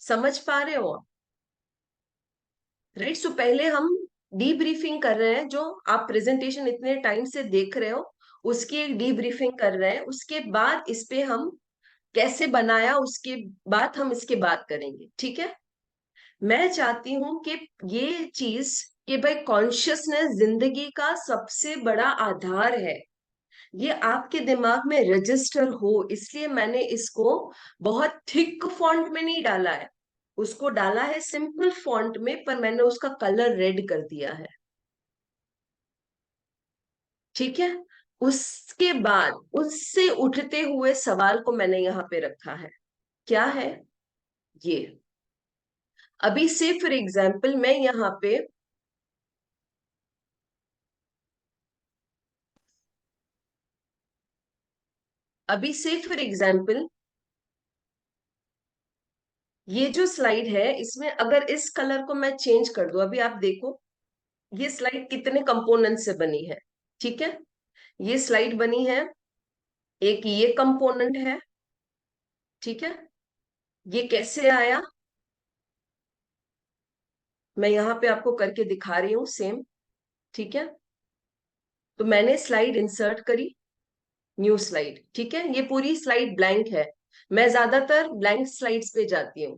Speaker 2: समझ पा रहे हो आप? राइट। सो पहले हम डीब्रीफिंग कर रहे हैं, जो आप प्रेजेंटेशन इतने टाइम से देख रहे हो उसकी एक डीब्रीफिंग कर रहे हैं। उसके बाद इस पे हम कैसे बनाया, उसके बाद हम इसके बात करेंगे। ठीक है। मैं चाहती हूं कि ये चीज, कि भाई कॉन्शियसनेस जिंदगी का सबसे बड़ा आधार है, ये आपके दिमाग में रजिस्टर हो। इसलिए मैंने इसको बहुत थिक फॉन्ट में नहीं डाला है, उसको डाला है सिंपल फॉन्ट में, पर मैंने उसका कलर रेड कर दिया है। ठीक है। उसके बाद उससे उठते हुए सवाल को मैंने यहां पे रखा है। क्या है ये? अभी से फॉर एग्जाम्पल मैं यहां पे अभी से फॉर एग्जाम्पल ये जो स्लाइड है, इसमें अगर इस कलर को मैं चेंज कर दूं, अभी आप देखो ये स्लाइड कितने कंपोनेंट से बनी है। ठीक है। ये स्लाइड बनी है, एक ये कंपोनेंट है। ठीक है। ये कैसे आया, मैं यहां पे आपको करके दिखा रही हूं सेम। ठीक है। तो मैंने स्लाइड इंसर्ट करी, न्यू स्लाइड। ठीक है। ये पूरी स्लाइड ब्लैंक है, मैं ज्यादातर ब्लैंक स्लाइड्स पे जाती हूँ।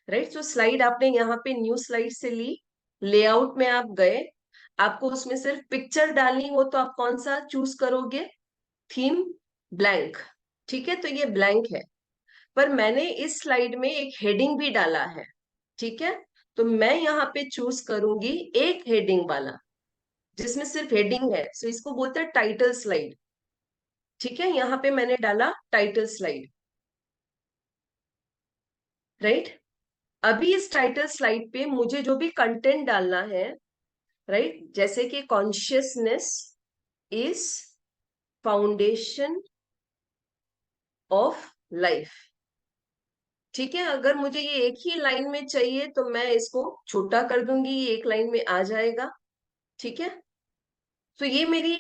Speaker 2: राइट। तो स्लाइड आपने यहाँ पे न्यू स्लाइड से ली, लेआउट में आप गए, आपको उसमें सिर्फ पिक्चर डालनी हो तो आप कौन सा चूज करोगे? Theme blank. ठीक है। तो ये ब्लैंक है, पर मैंने इस स्लाइड में एक हेडिंग भी डाला है। ठीक है। तो मैं यहाँ पे चूज करूंगी एक हेडिंग वाला, जिसमें सिर्फ हेडिंग है, सो इसको बोलते हैं टाइटल स्लाइड। ठीक है। यहाँ पे मैंने डाला टाइटल स्लाइड। राइट। अभी इस टाइटल स्लाइड पे मुझे जो भी कंटेंट डालना है, राइट, जैसे कि consciousness is foundation of life. ठीक है। अगर मुझे ये एक ही लाइन में चाहिए तो मैं इसको छोटा कर दूंगी, ये एक लाइन में आ जाएगा। ठीक है। तो ये मेरी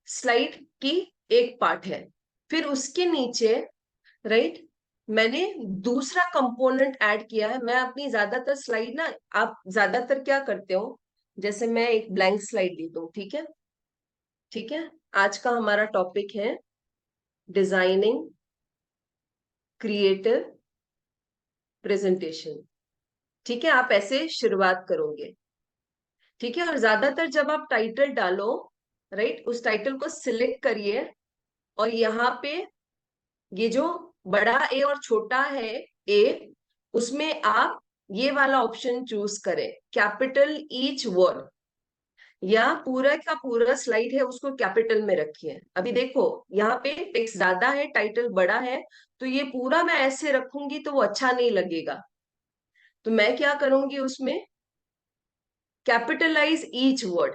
Speaker 2: स्लाइड की एक पार्ट है। फिर उसके नीचे, राइट, मैंने दूसरा कंपोनेंट ऐड किया है। मैं अपनी ज्यादातर स्लाइड ना, आप ज्यादातर क्या करते हो, जैसे मैं एक ब्लैंक स्लाइड लेता हूँ। ठीक है। ठीक है। आज का हमारा टॉपिक है डिजाइनिंग क्रिएटिव प्रेजेंटेशन। ठीक है। आप ऐसे शुरुआत करोगे। ठीक है। और ज्यादातर जब आप टाइटल डालो, राइट, उस टाइटल को सिलेक्ट करिए, और यहाँ पे ये जो बड़ा ए और छोटा है ए, उसमें आप ये वाला ऑप्शन चूज करें, कैपिटल ईच वर्ड, या पूरा का पूरा स्लाइड है उसको कैपिटल में रखिए। अभी देखो यहाँ पे टेक्स्ट ज्यादा है, टाइटल बड़ा है, तो ये पूरा मैं ऐसे रखूंगी तो वो अच्छा नहीं लगेगा। तो मैं क्या करूंगी उसमें, कैपिटलाइज ईच वर्ड।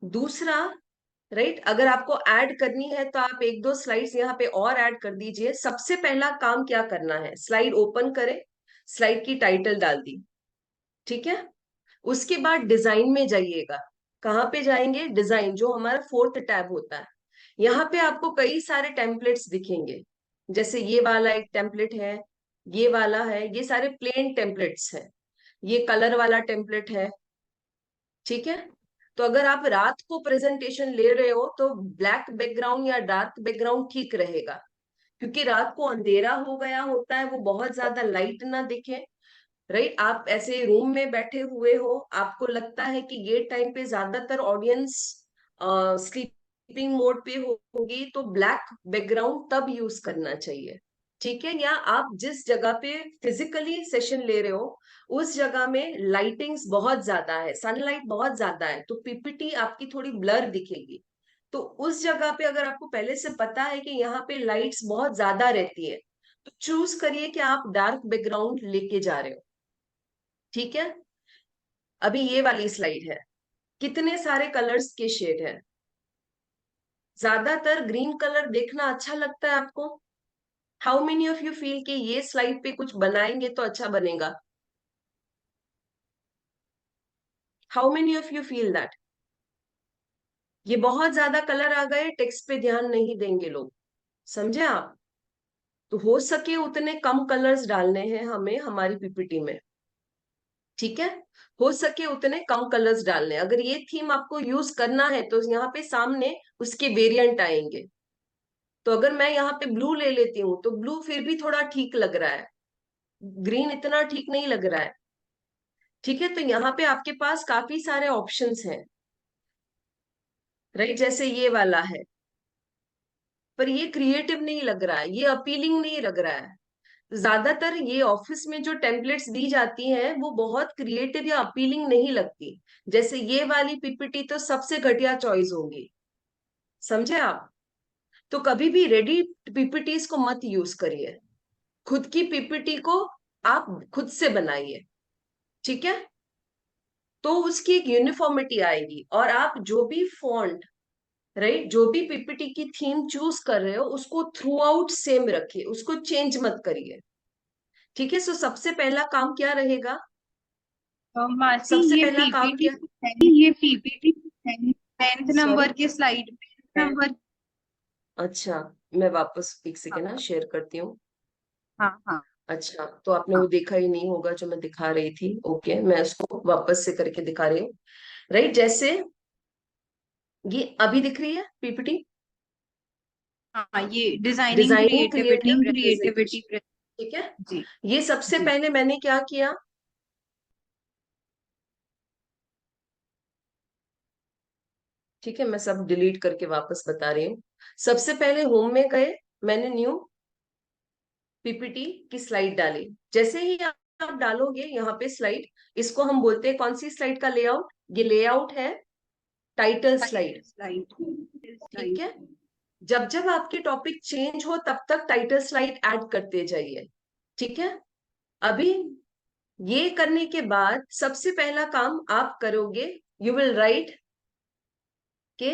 Speaker 2: दूसरा, राइट, अगर आपको ऐड करनी है तो आप एक दो स्लाइड्स यहाँ पे और ऐड कर दीजिए। सबसे पहला काम क्या करना है, स्लाइड ओपन करें, स्लाइड की टाइटल डाल दी। ठीक है। उसके बाद डिजाइन में जाइएगा। कहाँ पे जाएंगे? डिजाइन, जो हमारा फोर्थ टैब होता है। यहाँ पे आपको कई सारे टेम्पलेट्स दिखेंगे, जैसे ये वाला एक टेम्पलेट है, ये वाला है, ये सारे प्लेन टेम्पलेट्स हैं, ये कलर वाला टेम्पलेट है। ठीक है। तो अगर आप रात को प्रेजेंटेशन ले रहे हो तो ब्लैक बैकग्राउंड या डार्क बैकग्राउंड ठीक रहेगा, क्योंकि रात को अंधेरा हो गया होता है, वो बहुत ज्यादा लाइट ना दिखे। राइट। आप ऐसे रूम में बैठे हुए हो, आपको लगता है कि ये टाइम पे ज्यादातर ऑडियंस स्लीपिंग मोड पे होगी, तो ब्लैक बैकग्राउंड तब यूज करना चाहिए। ठीक है। या आप जिस जगह पे फिजिकली सेशन ले रहे हो उस जगह में लाइटिंग्स बहुत ज्यादा है, सनलाइट बहुत ज्यादा है, तो पीपीटी आपकी थोड़ी ब्लर दिखेगी। तो उस जगह पे अगर आपको पहले से पता है कि यहाँ पे लाइट्स बहुत ज्यादा रहती है, तो चूज करिए कि आप डार्क बैकग्राउंड लेके जा रहे हो। ठीक है। अभी ये वाली स्लाइड है, कितने सारे कलर्स के शेड है। ज्यादातर ग्रीन कलर देखना अच्छा लगता है आपको? How many of you feel कि ये स्लाइड पे कुछ बनाएंगे तो अच्छा बनेगा? How many of you feel that? ये बहुत ज्यादा कलर आ गए, टेक्स्ट पे ध्यान नहीं देंगे लोग, समझे आप? तो हो सके उतने कम कलर्स डालने हैं हमें हमारी पीपीटी में, ठीक है? हो सके उतने कम कलर्स डालने हैं। अगर ये थीम आपको यूज करना है तो यहाँ पे सामने उसके वेरिएंट आएंगे। तो अगर मैं यहाँ पे ब्लू ले लेती हूँ तो ब्लू फिर भी थोड़ा ठीक लग रहा है, ग्रीन इतना ठीक नहीं लग रहा है, ठीक है? तो यहाँ पे आपके पास काफी सारे ऑप्शंस हैं, राइट? जैसे ये वाला है, पर ये क्रिएटिव नहीं लग रहा है, ये अपीलिंग नहीं लग रहा है। ज्यादातर ये ऑफिस में जो टेम्पलेट्स दी जाती हैं वो बहुत क्रिएटिव या अपीलिंग नहीं लगती। जैसे ये वाली पीपीटी तो सबसे घटिया चॉइस होगी, समझे आप? तो कभी भी रेडी पीपीटीज को मत यूज करिए, खुद की पीपीटी को आप खुद से बनाइए, ठीक है? तो उसकी एक यूनिफॉर्मिटी आएगी, और आप जो भी फॉन्ट, राइट, जो भी पीपीटी की थीम चूज कर रहे हो उसको थ्रू आउट सेम रखिए, उसको चेंज मत करिए, ठीक है? सो सबसे पहला काम क्या रहेगा?
Speaker 1: मासी
Speaker 2: सबसे
Speaker 1: ये
Speaker 2: पहला काम
Speaker 1: पीपीटी
Speaker 2: क्या?
Speaker 1: ये पीपीटी 10th
Speaker 2: सॉरी,
Speaker 1: नंबर के स्लाइड पे नंबर।
Speaker 2: अच्छा, मैं वापस एक सेकेंड ना
Speaker 1: हाँ
Speaker 2: शेयर करती हूँ।
Speaker 1: हाँ हाँ
Speaker 2: अच्छा, तो आपने वो
Speaker 1: हाँ
Speaker 2: देखा ही नहीं होगा जो मैं दिखा रही थी। ओके, मैं उसको वापस से करके दिखा रही हूँ, राइट? जैसे ये अभी दिख रही है पीपीटी,
Speaker 1: हाँ, ये designing
Speaker 2: designing
Speaker 1: creativity
Speaker 2: creative
Speaker 1: creativity.
Speaker 2: Representation, ठीक है?
Speaker 1: जी
Speaker 2: ये सबसे
Speaker 1: जी।
Speaker 2: पहले मैंने क्या किया, ठीक है, मैं सब डिलीट करके वापस बता रही हूँ। सबसे पहले होम में गए, मैंने न्यू पीपीटी की स्लाइड डाली। जैसे ही आप डालोगे यहाँ पे स्लाइड, इसको हम बोलते हैं कौन सी स्लाइड का लेआउट? ये लेआउट है टाइटल स्लाइड,
Speaker 1: स्लाइड
Speaker 2: ठीक
Speaker 1: स्लाइड।
Speaker 2: है? जब जब आपके टॉपिक चेंज हो तब तक टाइटल स्लाइड ऐड करते जाइए, ठीक है? अभी ये करने के बाद सबसे पहला काम आप करोगे, यू विल राइट के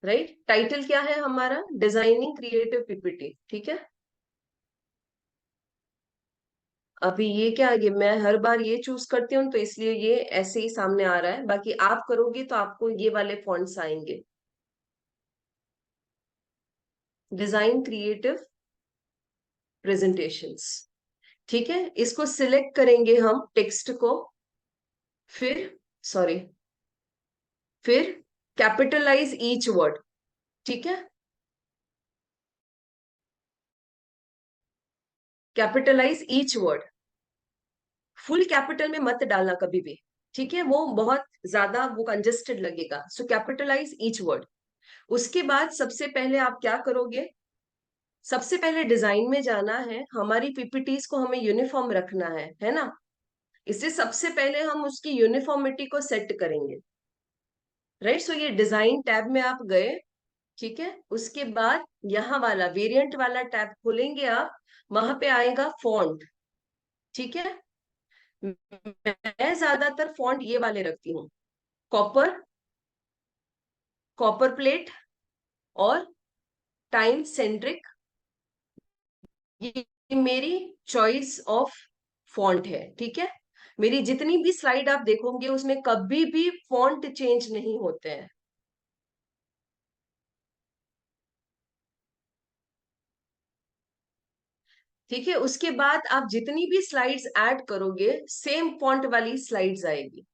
Speaker 2: राइट, टाइटल क्या है हमारा? डिजाइनिंग क्रिएटिव पीपीटी, ठीक है? अभी ये क्या, ये मैं हर बार ये चूज करती हूँ तो इसलिए ये ऐसे ही सामने आ रहा है, बाकी आप करोगे तो आपको ये वाले फॉन्ट्स आएंगे, डिजाइन क्रिएटिव प्रेजेंटेशंस, ठीक है? इसको सिलेक्ट करेंगे हम टेक्स्ट को, फिर सॉरी, फिर कैपिटलाइज ईच वर्ड, ठीक है? Capitalise each word, full capital में मत डालना कभी भी, ठीक है? वो बहुत ज्यादा वो कंजेस्टेड लगेगा। सो कैपिटलाइज ईच वर्ड। उसके बाद सबसे पहले आप क्या करोगे? सबसे पहले डिजाइन में जाना है, हमारी पीपीटीज को हमें यूनिफॉर्म रखना है ना? इससे सबसे पहले हम उसकी यूनिफॉर्मिटी को सेट करेंगे, राइट? सो ये डिजाइन टैब में आप गए, ठीक है? उसके बाद यहाँ वाला वेरिएंट वाला टैब खोलेंगे आप, वहां पे आएगा फॉन्ट, ठीक है? मैं ज्यादातर फॉन्ट ये वाले रखती हूँ, कॉपर, कॉपर प्लेट और टाइम सेंट्रिक। ये मेरी चॉइस ऑफ फॉन्ट है, ठीक है? मेरी जितनी भी स्लाइड आप देखोगे उसमें कभी भी फॉन्ट चेंज नहीं होते हैं, ठीक है? उसके बाद आप जितनी भी स्लाइड्स ऐड करोगे सेम फॉन्ट वाली स्लाइड्स आएगी,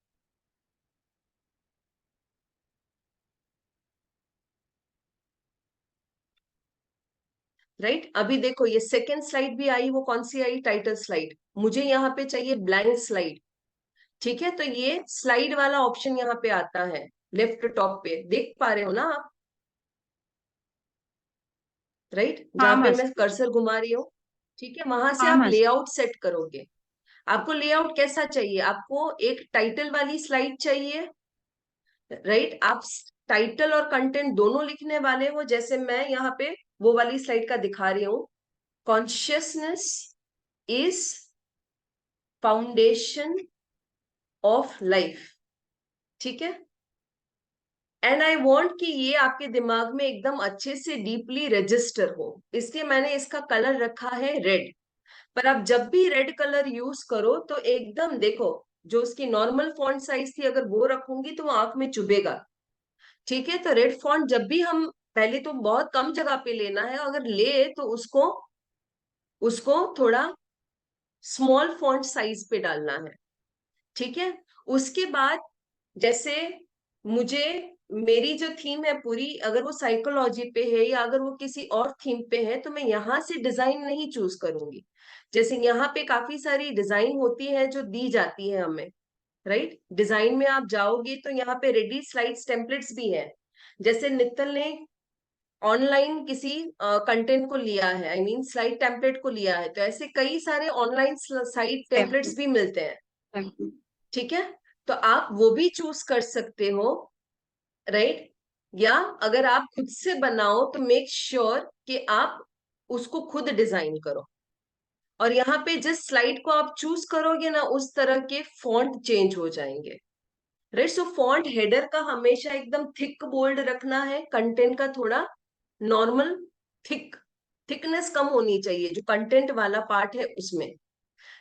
Speaker 2: राइट? अभी देखो ये सेकेंड स्लाइड भी आई, वो कौन सी आई? Title slide. मुझे यहाँ पे चाहिए ब्लैंक स्लाइड, ठीक है? तो ये स्लाइड वाला ऑप्शन यहाँ पे आता है, लेफ्ट टॉप पे देख पा रहे हो ना आप, राइट?
Speaker 1: हाँ
Speaker 2: जहां पे मैं
Speaker 1: मासी।
Speaker 2: कर्सर घुमा रही हूँ, ठीक है? वहां से
Speaker 1: हाँ
Speaker 2: आप
Speaker 1: मासी।
Speaker 2: लेआउट सेट करोगे। आपको लेआउट कैसा चाहिए? आपको एक टाइटल वाली स्लाइड चाहिए, राइट? आप टाइटल और कंटेंट दोनों लिखने वाले हो, जैसे मैं यहाँ पे वो वाली स्लाइड का दिखा रही हूँ, consciousness is foundation of life, ठीक है? एंड आई वॉन्ट कि ये आपके दिमाग में एकदम अच्छे से डीपली रजिस्टर हो, इसलिए मैंने इसका कलर रखा है रेड, पर आप जब भी रेड कलर यूज करो तो एकदम देखो, जो उसकी नॉर्मल फॉन्ट साइज थी अगर वो रखूंगी तो वो आंख में चुभेगा। ठीक है, तो रेड फॉन्ट जब भी हम, पहले तो बहुत कम जगह पे लेना है, अगर ले तो उसको उसको थोड़ा स्मॉल फॉन्ट साइज पे डालना है। ठीक है, उसके बाद जैसे मुझे, मेरी जो थीम है पूरी, अगर वो साइकोलॉजी पे है या अगर वो किसी और थीम पे है, तो मैं यहाँ से डिजाइन नहीं चूज करूंगी। जैसे यहाँ पे काफी सारी डिजाइन होती है जो दी जाती है हमें, राइट। डिजाइन में आप जाओगे तो यहाँ पे रेडी स्लाइड्स टेम्पलेट्स भी है। जैसे नित्तल ने ऑनलाइन किसी कंटेंट को लिया है, आई मीन स्लाइड टेम्पलेट को लिया है, तो ऐसे कई सारे ऑनलाइन साइड टेम्पलेट्स भी मिलते हैं। ठीक है, तो आप वो भी चूज कर सकते हो, राइट। या अगर आप खुद से बनाओ तो मेक श्योर कि आप उसको खुद डिजाइन करो। और यहाँ पे जिस स्लाइड को आप चूज करोगे ना, उस तरह के फॉन्ट चेंज हो जाएंगे, राइट। सो फॉन्ट हेडर का हमेशा एकदम थिक बोल्ड रखना है, कंटेंट का थोड़ा नॉर्मल थिक, थिकनेस कम होनी चाहिए जो कंटेंट वाला पार्ट है उसमें,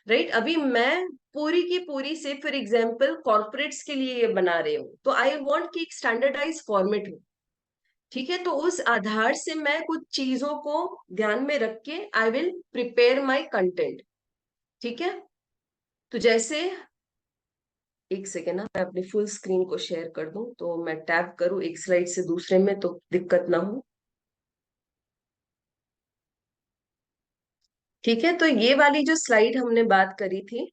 Speaker 2: राइट। अभी मैं पूरी की पूरी से फॉर एग्जांपल कॉर्पोरेट्स के लिए ये बना रही हूँ, तो आई वांट कि एक स्टैंडर्डाइज फॉर्मेट हो। ठीक है, तो उस आधार से मैं कुछ चीजों को ध्यान में रख के I will prepare my content. ठीक है, तो जैसे एक सेकेंड ना, मैं अपनी फुल स्क्रीन को शेयर कर दूं, तो मैं टैब करूं एक स्लाइड से दूसरे में तो दिक्कत ना हो। ठीक है, तो ये वाली जो स्लाइड हमने बात करी थी,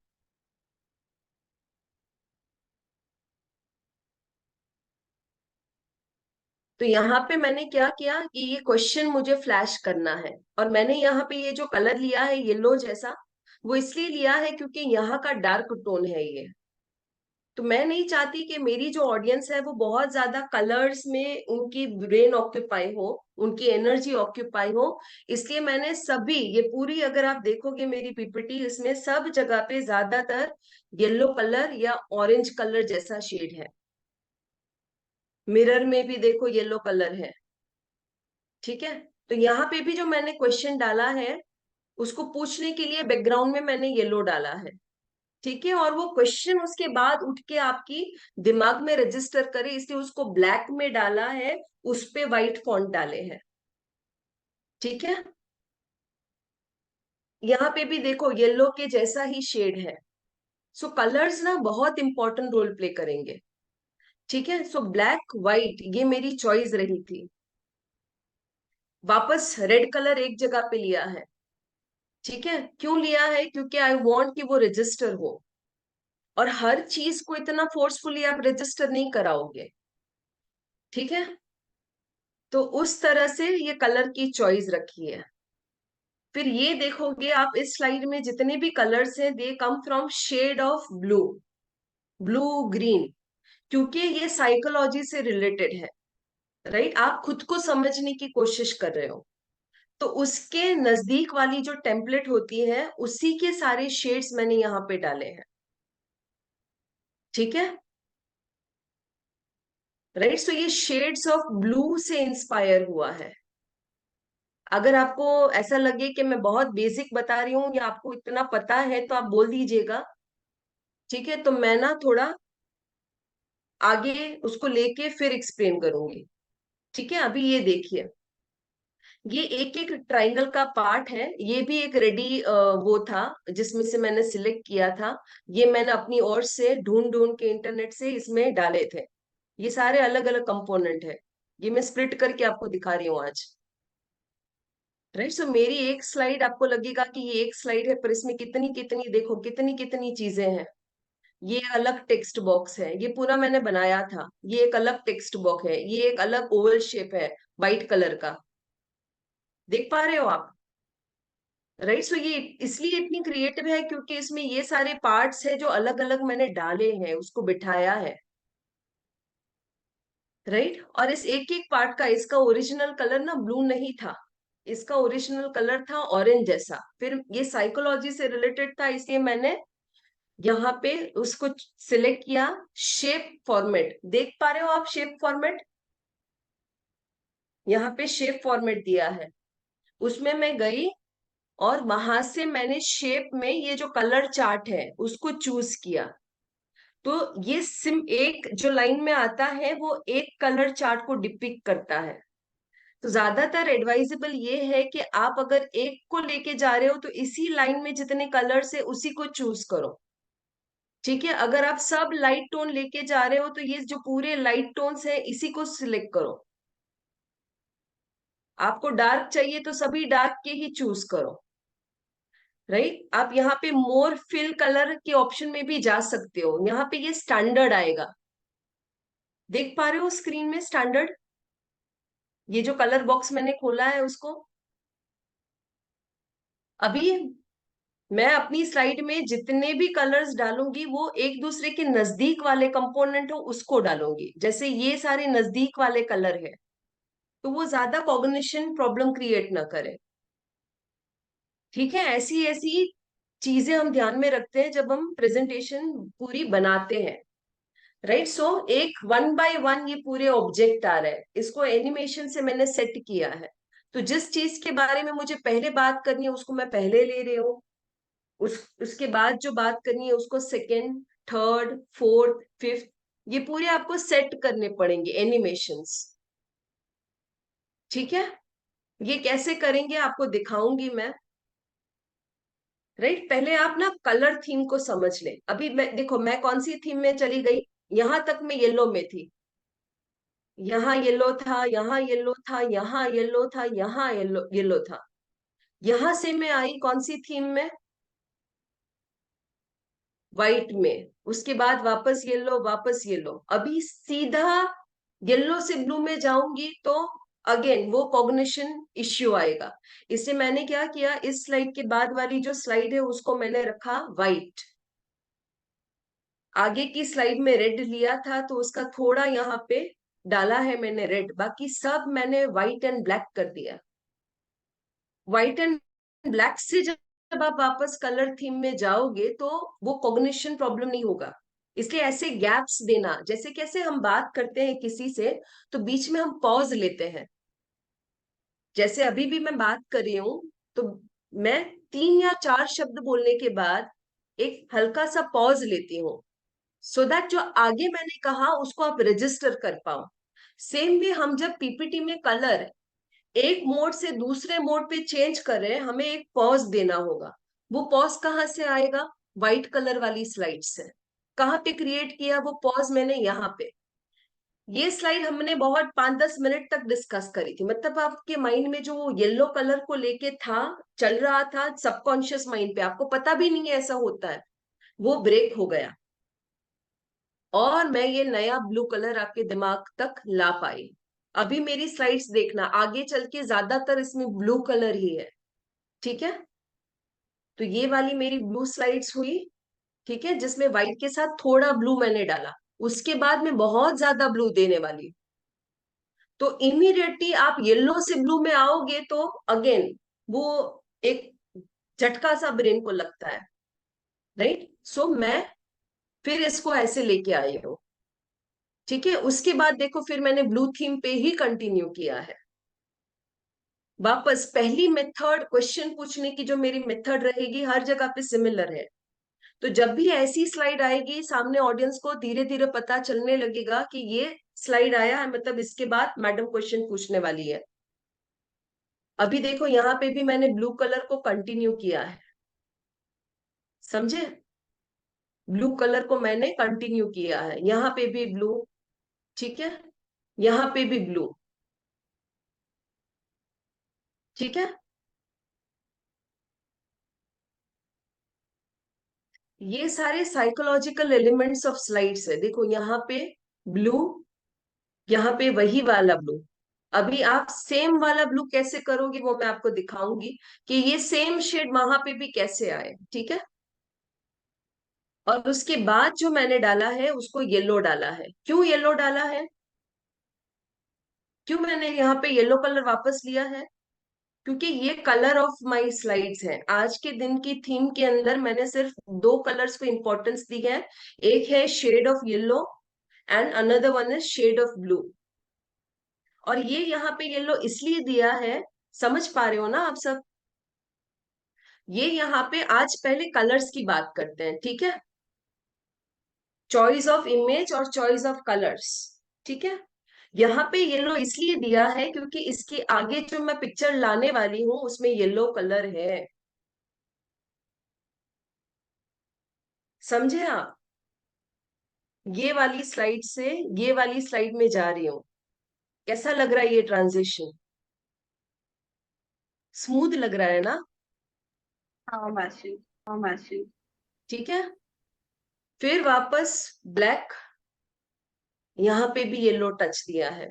Speaker 2: तो यहाँ पे मैंने क्या किया कि ये क्वेश्चन मुझे फ्लैश करना है, और मैंने यहाँ पे ये जो कलर लिया है येलो जैसा, वो इसलिए लिया है क्योंकि यहाँ का डार्क टोन है ये। तो मैं नहीं चाहती कि मेरी जो ऑडियंस है वो बहुत ज्यादा कलर्स में उनकी ब्रेन ऑक्यूपाई हो, उनकी एनर्जी ऑक्यूपाई हो। इसलिए मैंने सभी, ये पूरी अगर आप देखोगे मेरी पीपीटी, इसमें सब जगह पे ज्यादातर येलो कलर या ऑरेंज कलर जैसा शेड है। मिरर में भी देखो येलो कलर है। ठीक है, तो यहाँ पे भी जो मैंने क्वेश्चन डाला है उसको पूछने के लिए बैकग्राउंड में मैंने येलो डाला है। ठीक है, और वो क्वेश्चन उसके बाद उठ के आपकी दिमाग में रजिस्टर करे, इसलिए उसको ब्लैक में डाला है, उस पे व्हाइट फॉन्ट डाले हैं। ठीक है, यहाँ पे भी देखो येलो के जैसा ही शेड है। सो कलर्स ना बहुत इंपॉर्टेंट रोल प्ले करेंगे। ठीक है, सो ब्लैक व्हाइट ये मेरी चॉइस रही थी। वापस रेड कलर एक जगह पे लिया है। ठीक है, क्यों लिया है? क्योंकि आई वॉन्ट कि वो रजिस्टर हो, और हर चीज को इतना फोर्सफुली आप रजिस्टर नहीं कराओगे। ठीक है, तो उस तरह से ये कलर की चॉइस रखी है। फिर ये देखोगे आप इस स्लाइड में जितने भी कलर्स हैं, they come from shade of blue, blue green, क्योंकि ये साइकोलॉजी से रिलेटेड है, राइट। आप खुद को समझने की कोशिश कर रहे हो, तो उसके नजदीक वाली जो टेम्पलेट होती है उसी के सारे शेड्स मैंने यहाँ पे डाले हैं। ठीक है, राइट। सो ये शेड्स ऑफ ब्लू से इंस्पायर हुआ है। अगर आपको ऐसा लगे कि मैं बहुत बेसिक बता रही हूँ या आपको इतना पता है तो आप बोल दीजिएगा। ठीक है, तो मैं ना थोड़ा आगे उसको लेके फिर एक्सप्लेन करूंगी। ठीक है, अभी ये देखिए, ये एक एक ट्राइंगल का पार्ट है, ये भी एक रेडी वो था जिसमें से मैंने सिलेक्ट किया था। ये मैंने अपनी ओर से ढूंढ ढूंढ के इंटरनेट से इसमें डाले थे। ये सारे अलग अलग कंपोनेंट है, ये मैं स्प्लिट करके आपको दिखा रही हूँ आज, राइट। सो मेरी एक स्लाइड आपको लगेगा कि ये एक स्लाइड है, पर इसमें कितनी कितनी देखो कितनी कितनी चीजें हैं। ये अलग टेक्स्ट बॉक्स है, ये पूरा मैंने बनाया था। ये एक अलग टेक्स्ट बॉक्स है, ये एक अलग ओवल शेप है वाइट कलर का, देख पा रहे हो आप, राइट। सो ये इसलिए इतनी क्रिएटिव है क्योंकि इसमें ये सारे पार्ट्स है जो अलग अलग मैंने डाले हैं, उसको बिठाया है, राइट। और इस एक एक पार्ट का, इसका ओरिजिनल कलर ना ब्लू नहीं था, इसका ओरिजिनल कलर था ऑरेंज जैसा। फिर ये साइकोलॉजी से रिलेटेड था, इसलिए मैंने यहाँ पे उसको सिलेक्ट किया। शेप फॉर्मेट देख पा रहे हो आप, शेप फॉर्मेट, यहाँ पे शेप फॉर्मेट दिया है, उसमें मैं गई और वहां से मैंने शेप में ये जो कलर चार्ट है उसको चूज किया। तो ये सिम एक जो लाइन में आता है वो एक कलर चार्ट को डिपिक्ट करता है। तो ज्यादातर एडवाइजेबल ये है कि आप अगर एक को लेके जा रहे हो तो इसी लाइन में जितने कलर्स है उसी को चूज करो। ठीक है, अगर आप सब लाइट टोन लेके जा रहे हो तो ये जो पूरे लाइट टोन्स है इसी को सिलेक्ट करो। आपको डार्क चाहिए तो सभी डार्क के ही चूज करो। राइट, आप यहाँ पे मोर फिल कलर के ऑप्शन में भी जा सकते हो। यहाँ पे ये स्टैंडर्ड आएगा, देख पा रहे हो स्क्रीन में स्टैंडर्ड, ये जो कलर बॉक्स मैंने खोला है उसको। अभी मैं अपनी स्लाइड में जितने भी कलर्स डालूंगी वो एक दूसरे के नजदीक वाले कंपोनेंट हो उसको डालूंगी। जैसे ये सारे नजदीक वाले कलर है तो वो ज्यादा कॉग्निशन प्रॉब्लम क्रिएट ना करे। ठीक है, ऐसी ऐसी चीजें हम ध्यान में रखते हैं जब हम प्रेजेंटेशन पूरी बनाते हैं। राइट, सो एक वन बाय वन ये पूरे ऑब्जेक्ट आ रहे हैं, इसको एनिमेशन से मैंने सेट किया है। तो जिस चीज के बारे में मुझे पहले बात करनी है उसको मैं पहले ले रही हूँ, उसके बाद जो बात करनी है उसको सेकेंड, थर्ड, फोर्थ, फिफ्थ, ये पूरे आपको सेट करने पड़ेंगे एनिमेशंस। ठीक है, ये कैसे करेंगे आपको दिखाऊंगी मैं। राइट, पहले आप ना कलर थीम को समझ ले। अभी मैं देखो मैं कौन सी थीम में चली गई, यहां तक मैं येलो में थी, यहाँ येलो था, यहाँ येलो था, यहाँ येलो था, यहाँ येलो येलो था। यहां से मैं आई कौन सी थीम में, व्हाइट में, उसके बाद वापस येलो, वापस येलो। अभी सीधा येलो से ब्लू में जाऊंगी तो अगेन वो कॉग्निशन इश्यू आएगा। इसलिए मैंने क्या किया, इस स्लाइड के बाद वाली जो स्लाइड है उसको मैंने रखा व्हाइट। आगे की स्लाइड में रेड लिया था तो उसका थोड़ा यहाँ पे डाला है मैंने रेड, बाकी सब मैंने व्हाइट एंड ब्लैक कर दिया। व्हाइट एंड ब्लैक से जब आप वापस कलर थीम में जाओगे तो वो कॉग्निशन प्रॉब्लम नहीं होगा। इसलिए ऐसे गैप्स देना, जैसे कैसे हम बात करते हैं किसी से तो बीच में हम पॉज लेते हैं, जैसे अभी भी मैं बात कर रही हूं तो मैं 3 या 4 शब्द बोलने के बाद एक हल्का सा पॉज लेती हूँ, सो दैट जो आगे मैंने कहा उसको आप रजिस्टर कर पाओ। सेम भी हम जब पीपीटी में कलर एक मोड से दूसरे मोड पे चेंज कर रहे हैं, हमें एक पॉज देना होगा। वो पॉज कहाँ से आएगा, व्हाइट कलर वाली स्लाइड से। कहाँ पे क्रिएट किया वो पॉज मैंने, यहाँ पे। ये स्लाइड हमने बहुत 5-10 मिनट तक डिस्कस करी थी, मतलब आपके माइंड में जो येलो कलर को लेके था, चल रहा था सबकॉन्शियस माइंड पे, आपको पता भी नहीं है ऐसा होता है, वो ब्रेक हो गया और मैं ये नया ब्लू कलर आपके दिमाग तक ला पाई। अभी मेरी स्लाइड्स देखना, आगे चल के ज्यादातर इसमें ब्लू कलर ही है। ठीक है, तो ये वाली मेरी ब्लू स्लाइड्स हुई। ठीक है, जिसमें व्हाइट के साथ थोड़ा ब्लू मैंने डाला, उसके बाद मैं बहुत ज्यादा ब्लू देने वाली। तो इमीडिएटली आप येलो से ब्लू में आओगे तो अगेन वो एक झटका सा ब्रेन को लगता है। राइट, सो मैं फिर इसको ऐसे लेके आई हूँ। ठीक है, उसके बाद देखो फिर मैंने ब्लू थीम पे ही कंटिन्यू किया है। वापस पहली मेथड, क्वेश्चन पूछने की जो मेरी मेथड रहेगी हर जगह पे सिमिलर है। तो जब भी ऐसी स्लाइड आएगी सामने ऑडियंस को धीरे धीरे पता चलने लगेगा कि ये स्लाइड आया है, मतलब इसके बाद मैडम क्वेश्चन पूछने वाली है। अभी देखो यहाँ पे भी मैंने ब्लू कलर को कंटिन्यू किया है, समझे? ब्लू कलर को मैंने कंटिन्यू किया है, यहाँ पे भी ब्लू। ठीक है, यहाँ पे भी ब्लू। ठीक है, ये सारे साइकोलॉजिकल एलिमेंट्स ऑफ स्लाइड्स है। देखो यहाँ पे ब्लू, यहाँ पे वही वाला ब्लू। अभी आप सेम वाला ब्लू कैसे करोगे वो मैं आपको दिखाऊंगी कि ये सेम शेड वहां पे भी कैसे आए। ठीक है, और उसके बाद जो मैंने डाला है उसको येलो डाला है। क्यों येलो डाला है, क्यों मैंने यहाँ पे येलो कलर वापस लिया है, क्योंकि ये कलर ऑफ माई स्लाइड्स हैं। आज के दिन की थीम के अंदर मैंने सिर्फ 2 कलर्स को इंपॉर्टेंस दी है, एक है shade of yellow and another one is shade of blue. और ये यहाँ पे येलो इसलिए दिया है, समझ पा रहे हो ना आप सब? ये यहाँ पे आज पहले कलर्स की बात करते हैं, ठीक है। चॉइस ऑफ इमेज और चॉइस ऑफ कलर्स, ठीक है। यहाँ पे येलो इसलिए दिया है क्योंकि इसके आगे जो मैं पिक्चर लाने वाली हूँ उसमें येलो कलर है, समझे आप। ये वाली स्लाइड से ये वाली स्लाइड में जा रही हूँ। कैसा लग रहा है ये ट्रांजिशन? स्मूथ लग रहा है ना?
Speaker 1: हाँ मासी, हाँ मासी।
Speaker 2: ठीक है। फिर वापस ब्लैक, यहाँ पे भी येलो टच दिया है,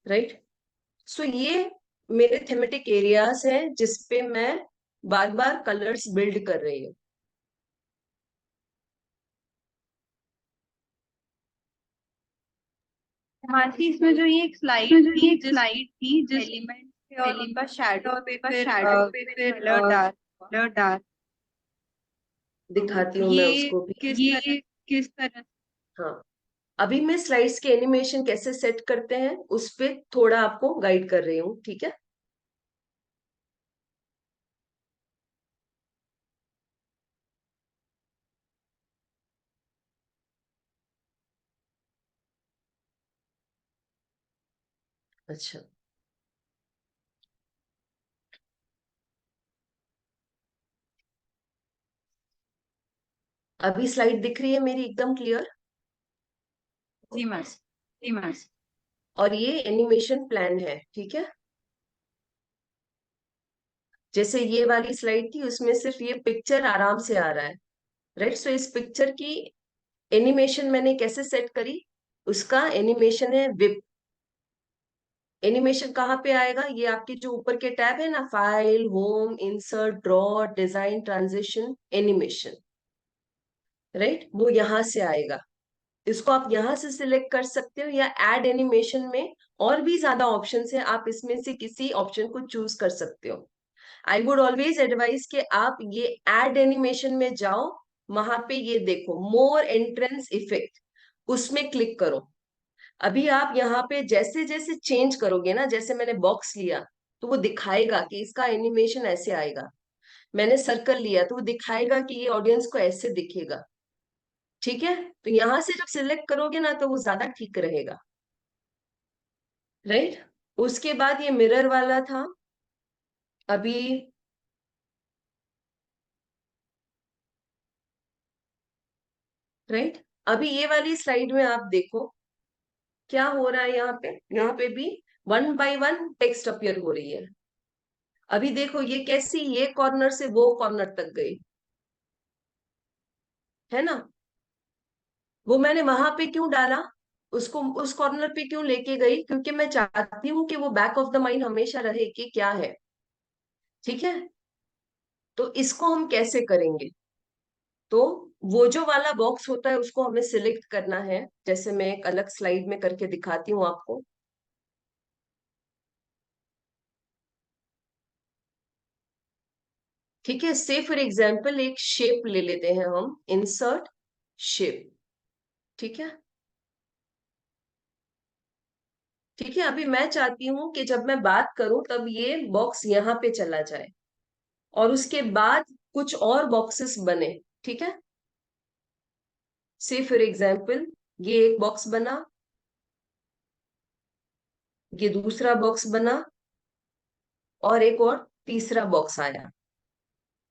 Speaker 2: राइट। सो ये मेरे थेमेटिक एरियाज हैं जिसपे मैं बार बार कलर्स बिल्ड कर रही हूँ।
Speaker 1: मासी, इसमें जो ये एक स्लाइड थी जिस एलिमेंट पे और उनका शैडो पे फिर कलर डार्क,
Speaker 2: दिखाती हूँ मैं
Speaker 1: ये
Speaker 2: उसको भी।
Speaker 1: किस तरह।
Speaker 2: हाँ, अभी मैं स्लाइड्स के एनिमेशन कैसे सेट करते हैं उस पे थोड़ा आपको गाइड कर रही हूँ, ठीक है। अच्छा, अभी स्लाइड दिख रही है मेरी एकदम क्लियर।
Speaker 1: जी मासी, जी मासी।
Speaker 2: और ये एनिमेशन प्लान है, ठीक है। जैसे ये वाली स्लाइड थी उसमें सिर्फ ये पिक्चर आराम से आ रहा है, राइट। सो इस पिक्चर की एनिमेशन मैंने कैसे सेट करी, उसका एनिमेशन है विप। एनिमेशन कहाँ पे आएगा? ये आपके जो ऊपर के टैब है ना, file, home, insert, draw, design, transition, animation, right, वो यहां से आएगा। इसको आप यहां से सिलेक्ट कर सकते हो या ऐड एनिमेशन में और भी ज्यादा ऑप्शन है, आप इसमें से किसी ऑप्शन को चूज कर सकते हो। आई वुड ऑलवेज एडवाइज कि आप ये ऐड एनिमेशन में जाओ, वहां पे ये देखो मोर एंट्रेंस इफेक्ट, उसमें क्लिक करो। अभी आप यहाँ पे जैसे जैसे चेंज करोगे ना, जैसे मैंने बॉक्स लिया तो वो दिखाएगा कि इसका एनिमेशन ऐसे आएगा। मैंने सर्कल लिया तो वो दिखाएगा कि ये ऑडियंस को ऐसे दिखेगा, ठीक है। तो यहां से जब सिलेक्ट करोगे ना तो वो ज्यादा ठीक रहेगा, राइट। उसके बाद ये मिरर वाला था। अभी राइट, अभी ये वाली स्लाइड में आप देखो क्या हो रहा है। यहाँ पे भी one by one text appear हो रही है। अभी देखो ये कैसी, ये कॉर्नर से वो कॉर्नर तक गई, है ना। वो मैंने वहां पे क्यों डाला, उसको उस कॉर्नर पे क्यों लेके गई, क्योंकि मैं चाहती हूँ कि वो बैक ऑफ द माइंड हमेशा रहे कि क्या है, ठीक है। तो इसको हम कैसे करेंगे? तो वो जो वाला बॉक्स होता है उसको हमें सिलेक्ट करना है, जैसे मैं एक अलग स्लाइड में करके दिखाती हूँ आपको। ठीक है, से फॉर एग्जाम्पल एक शेप ले लेते हैं हम, इंसर्ट शेप, ठीक है। ठीक है, अभी मैं चाहती हूं कि जब मैं बात करूं तब ये बॉक्स यहाँ पे चला जाए और उसके बाद कुछ और बॉक्सेस बने, ठीक है। से फॉर एग्जाम्पल ये एक बॉक्स बना, ये दूसरा बॉक्स बना और एक और तीसरा बॉक्स आया।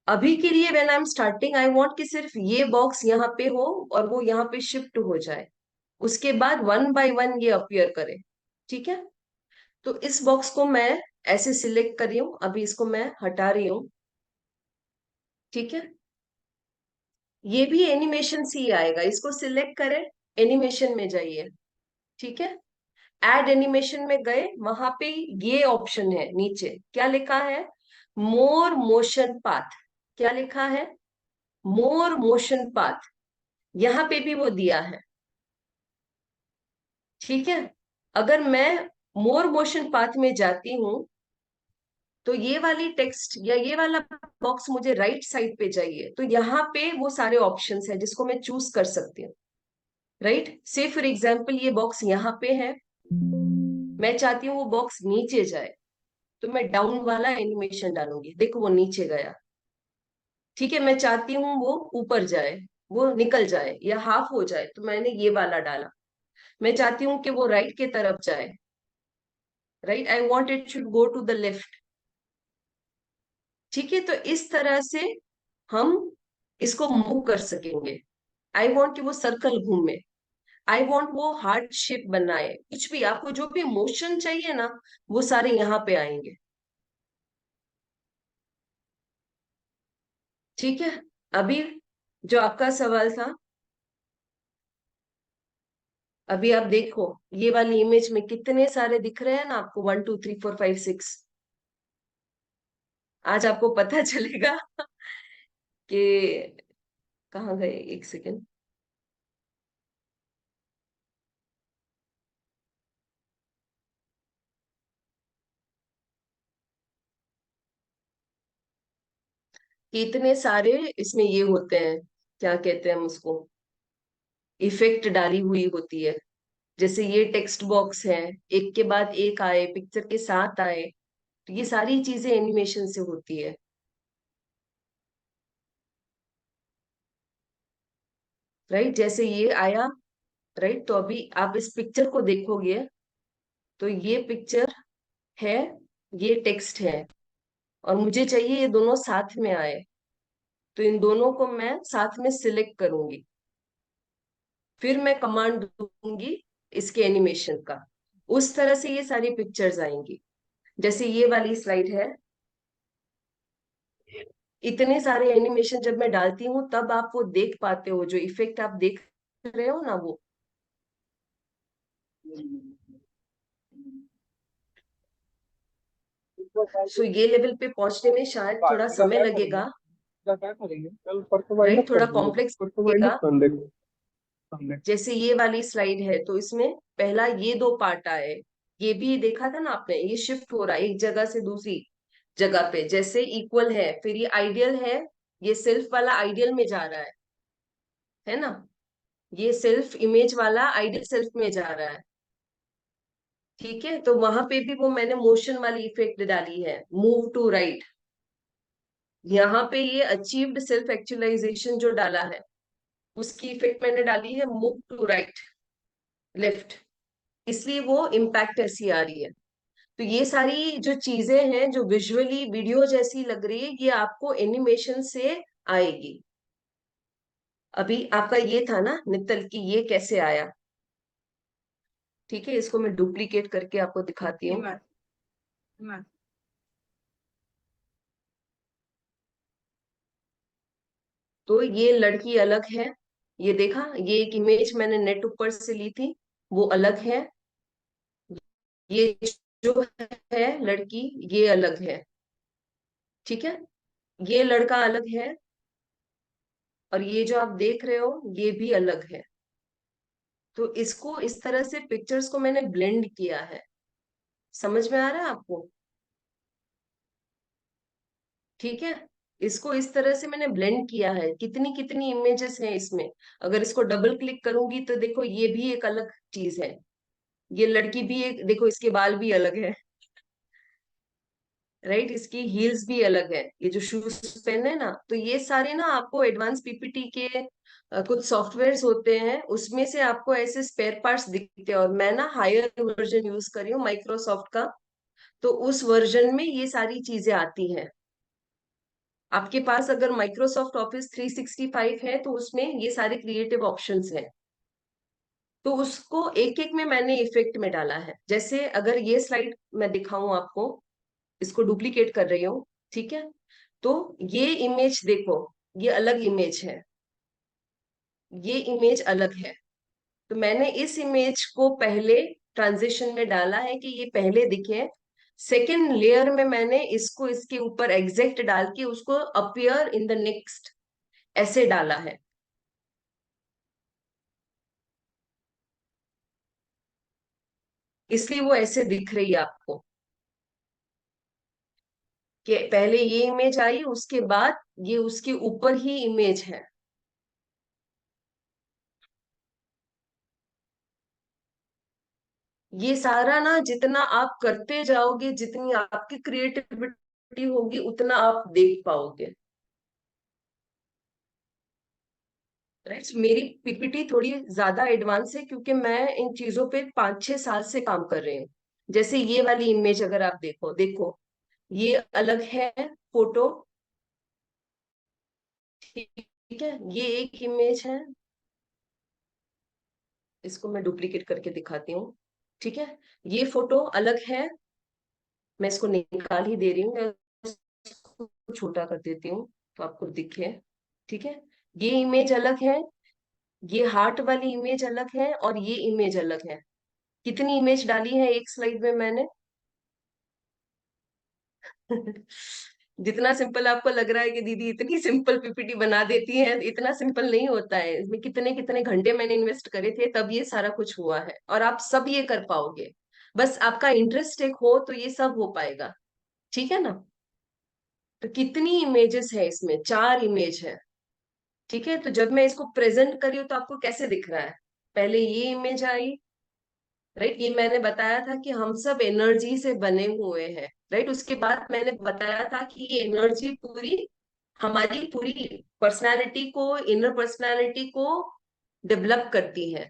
Speaker 2: अभी के लिए when I am starting I want कि सिर्फ ये बॉक्स यहाँ पे हो और वो यहाँ पे शिफ्ट हो जाए, उसके बाद वन बाय वन ये अपीयर करे, ठीक है। तो इस बॉक्स को मैं ऐसे सिलेक्ट कर रही हूँ, अभी इसको मैं हटा रही हूँ, ठीक है। ये भी एनिमेशन से ही आएगा, इसको सिलेक्ट करें, एनिमेशन में जाइए, ठीक है। एड एनिमेशन में गए, वहां पे ये ऑप्शन है, नीचे क्या लिखा है, मोर मोशन पाथ। क्या लिखा है? मोर मोशन पाथ। यहां पे भी वो दिया है, ठीक है। अगर मैं मोर मोशन पाथ में जाती हूं तो ये वाली टेक्स्ट या ये वाला बॉक्स मुझे राइट साइड पे चाहिए, तो यहाँ पे वो सारे ऑप्शंस है जिसको मैं चूज कर सकती हूँ, राइट। से फॉर एग्जाम्पल ये बॉक्स यहाँ पे है, मैं चाहती हूँ वो बॉक्स नीचे जाए, तो मैं डाउन वाला एनिमेशन डालूंगी, देखो वो नीचे गया। ठीक है, मैं चाहती हूँ वो ऊपर जाए, वो निकल जाए या हाफ हो जाए, तो मैंने ये वाला डाला। मैं चाहती हूँ कि वो राइट की तरफ जाए, right, I want it should go to the left. ठीक है, तो इस तरह से हम इसको मूव कर सकेंगे। आई वॉन्ट कि वो सर्कल घूमे, आई वॉन्ट वो हार्ट शेप बनाए, कुछ भी आपको जो भी मोशन चाहिए ना, वो सारे यहाँ पे आएंगे। ठीक है, अभी जो आपका सवाल था, अभी आप देखो ये वाली इमेज में कितने सारे दिख रहे हैं ना आपको, 1 2 3 4 5 6। आज आपको पता चलेगा कि कहाँ गए, एक सेकेंड। कि इतने सारे इसमें ये होते हैं, क्या कहते हैं हम उसको, इफेक्ट डाली हुई होती है। जैसे ये टेक्स्ट बॉक्स है, एक के बाद एक आए, पिक्चर के साथ आए, तो ये सारी चीजें एनिमेशन से होती है। राइट, जैसे ये आया, राइट, तो अभी आप इस पिक्चर को देखोगे तो ये पिक्चर है, ये टेक्स्ट है, और मुझे चाहिए ये दोनों साथ में आए, तो इन दोनों को मैं साथ में सिलेक्ट करूंगी, फिर मैं कमांड दूंगी इसके एनिमेशन का, उस तरह से ये सारी पिक्चर्स आएंगी। जैसे ये वाली स्लाइड है, इतने सारे एनिमेशन जब मैं डालती हूँ तब आप वो देख पाते हो, जो इफेक्ट आप देख रहे हो ना वो। सो ये लेवल पे पहुंचने में शायद थोड़ा
Speaker 4: पार्टी का
Speaker 2: समय
Speaker 4: क्या करेंगे?
Speaker 2: लगेगा,
Speaker 4: का क्या करेंगे? कल परसों वाइंड
Speaker 2: राइट,
Speaker 4: अप कर
Speaker 2: थोड़ा
Speaker 4: देंगे,
Speaker 2: कॉम्प्लेक्स
Speaker 4: परसों वाइंड अप
Speaker 2: लगेगा।
Speaker 4: संडे को, संडे।
Speaker 2: जैसे ये वाली स्लाइड है तो इसमें पहला ये दो पार्ट आए, ये भी देखा था ना आपने, ये शिफ्ट हो रहा है एक जगह से दूसरी जगह पे, जैसे इक्वल है, फिर ये आइडियल है, ये सेल्फ वाला आइडियल में जा रहा है ना, ये सेल्फ इमेज वाला आइडियल सेल्फ में जा रहा है। ठीक है, तो वहां पे भी वो मैंने मोशन वाली इफेक्ट डाली है, मूव टू राइट। यहाँ पे ये अचीव्ड सेल्फ एक्चुअलाइजेशन जो डाला है, उसकी इफेक्ट मैंने डाली है मूव टू राइट, लेफ्ट, इसलिए वो इम्पैक्ट ऐसी आ रही है। तो ये सारी जो चीजें हैं जो विजुअली वीडियो जैसी लग रही है, ये आपको एनिमेशन से आएगी। अभी आपका ये था ना नित्तल की, ये कैसे आया। ठीक है, इसको मैं डुप्लीकेट करके आपको दिखाती हूँ। तो ये लड़की अलग है, ये देखा, ये एक इमेज मैंने नेट ऊपर से ली थी, वो अलग है। ये जो है लड़की, ये अलग है। ठीक है, ये लड़का अलग है, और ये जो आप देख रहे हो ये भी अलग है। तो इसको इस तरह से पिक्चर्स को मैंने ब्लेंड किया है, समझ में आ रहा है आपको। ठीक है, इसको इस तरह से मैंने ब्लेंड किया है, कितनी कितनी इमेजेस हैं इसमें। अगर इसको डबल क्लिक करूंगी तो देखो ये भी एक अलग चीज है, ये लड़की भी एक, देखो इसके बाल भी अलग है, राइट, इसकी हील्स भी अलग है, ये जो शूज पहने ना, तो ये सारे ना आपको एडवांस पीपीटी के कुछ सॉफ्टवेयर्स होते हैं, उसमें से आपको ऐसे स्पेयर पार्ट्स दिखते हैं, और मैं ना हायर वर्जन यूज कर रही हूँ माइक्रोसॉफ्ट का, तो उस वर्जन में ये सारी चीजें आती हैं। आपके पास अगर माइक्रोसॉफ्ट ऑफिस 365 है तो उसमें ये सारे क्रिएटिव ऑप्शंस हैं, तो उसको एक एक में मैंने इफेक्ट में डाला है। जैसे अगर ये स्लाइड मैं दिखाऊं आपको, इसको डुप्लीकेट कर रही हूँ, ठीक है, तो ये इमेज देखो, ये अलग इमेज है, ये इमेज अलग है। तो मैंने इस इमेज को पहले ट्रांजिशन में डाला है कि ये पहले दिखे, सेकेंड लेयर में मैंने इसको इसके ऊपर एग्जैक्ट डाल के उसको अपीयर इन द नेक्स्ट ऐसे डाला है। इसलिए वो ऐसे दिख रही है आपको, कि पहले ये इमेज आई, उसके बाद ये उसके ऊपर ही इमेज है। ये सारा ना जितना आप करते जाओगे, जितनी आपकी क्रिएटिविटी होगी, उतना आप देख पाओगे। राइट, मेरी पीपीटी थोड़ी ज्यादा एडवांस है क्योंकि मैं इन चीजों पे 5-6 साल से काम कर रही हूँ। जैसे ये वाली इमेज अगर आप देखो, देखो ये अलग है फोटो, ठीक है, ये एक इमेज है, इसको मैं डुप्लीकेट करके दिखाती हूँ, ठीक है, ये फोटो अलग है, मैं इसको निकाल ही दे रही हूँ, मैं इसको छोटा कर देती हूँ तो आपको दिखे, ठीक है, ये इमेज अलग है, ये हार्ट वाली इमेज अलग है, और ये इमेज अलग है। कितनी इमेज डाली है एक स्लाइड में मैंने? जितना सिंपल आपको लग रहा है कि दीदी इतनी सिंपल पीपीटी बना देती है, इतना सिंपल नहीं होता है। इसमें कितने कितने घंटे मैंने इन्वेस्ट करे थे, तब ये सारा कुछ हुआ है, और आप सब ये कर पाओगे। बस आपका इंटरेस्ट एक हो तो ये सब हो पाएगा, ठीक है ना। तो कितनी इमेजेस है इसमें? 4 इमेज है, ठीक है। तो जब मैं इसको प्रेजेंट करी हूं तो आपको कैसे दिख रहा है? पहले ये इमेज आई, राइट, ये मैंने बताया था कि हम सब एनर्जी से बने हुए हैं, राइट। उसके बाद मैंने बताया था कि ये एनर्जी पूरी हमारी पूरी पर्सनालिटी को, इनर पर्सनालिटी को डेवलप करती है,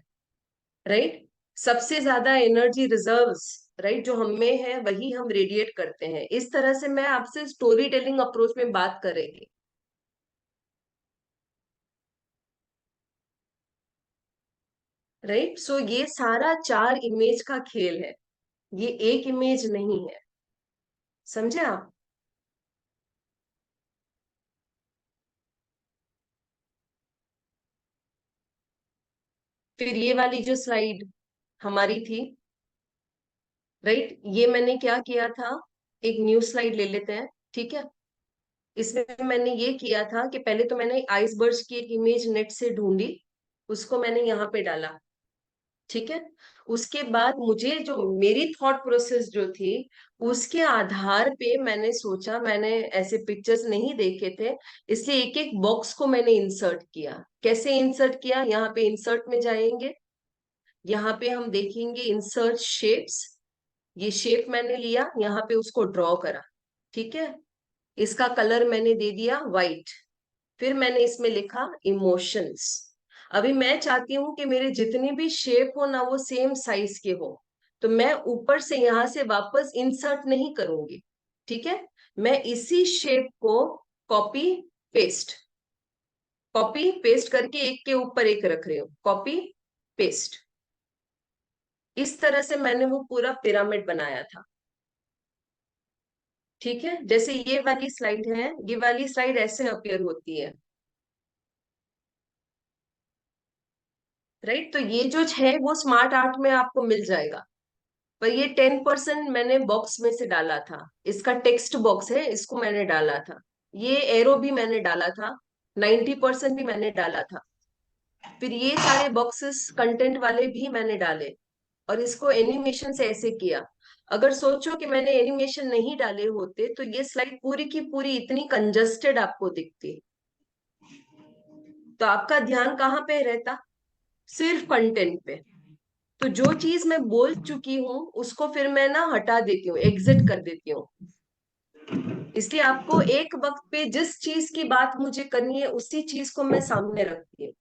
Speaker 2: राइट। सबसे ज्यादा एनर्जी रिजर्व्स, राइट, जो हम में है वही हम रेडिएट करते हैं। इस तरह से मैं आपसे स्टोरी टेलिंग अप्रोच में बात करेंगे, राइट। सो ये सारा 4 इमेज का खेल है, ये एक इमेज नहीं है, समझे आप? फिर ये वाली जो स्लाइड हमारी थी, राइट, ये मैंने क्या किया था, एक न्यू स्लाइड ले लेते हैं, ठीक है। इसमें मैंने ये किया था कि पहले तो मैंने आइसबर्ग की एक इमेज नेट से ढूंढी, उसको मैंने यहाँ पे डाला, ठीक है। उसके बाद मुझे जो मेरी थॉट प्रोसेस जो थी, उसके आधार पे मैंने सोचा, मैंने ऐसे पिक्चर्स नहीं देखे थे, इसलिए एक एक बॉक्स को मैंने इंसर्ट किया। कैसे इंसर्ट किया? यहाँ पे इंसर्ट में जाएंगे, यहाँ पे हम देखेंगे इंसर्ट शेप्स, ये शेप मैंने लिया, यहाँ पे उसको ड्रॉ करा, ठीक है। इसका कलर मैंने दे दिया व्हाइट, फिर मैंने इसमें लिखा इमोशंस। अभी मैं चाहती हूं कि मेरे जितने भी शेप हो ना, वो सेम साइज के हो, तो मैं ऊपर से यहां से वापस इंसर्ट नहीं करूंगी, ठीक है। मैं इसी शेप को कॉपी पेस्ट, कॉपी पेस्ट करके एक के ऊपर एक रख रही हूँ, कॉपी पेस्ट। इस तरह से मैंने वो पूरा पिरामिड बनाया था, ठीक है। जैसे ये वाली स्लाइड है, ये वाली स्लाइड ऐसे अपीयर होती है, राइट। तो ये जो है वो स्मार्ट आर्ट में आपको मिल जाएगा, पर ये 10% मैंने बॉक्स में से डाला था। इसका टेक्स्ट बॉक्स है, इसको मैंने डाला था। ये एरो भी मैंने डाला था, 90% भी मैंने डाला था। फिर ये सारे बॉक्सेस कंटेंट वाले भी मैंने डाले, और इसको एनिमेशन से ऐसे किया। अगर सोचो कि मैंने एनिमेशन नहीं डाले होते तो ये स्लाइड पूरी की पूरी इतनी कंजस्टेड आपको दिखती, तो आपका ध्यान कहाँ पे रहता? सिर्फ कंटेंट पे। तो जो चीज मैं बोल चुकी हूँ उसको फिर मैं ना हटा देती हूँ, एग्जिट कर देती हूँ। इसलिए आपको एक वक्त पे जिस चीज की बात मुझे करनी है उसी चीज को मैं सामने रखती हूँ।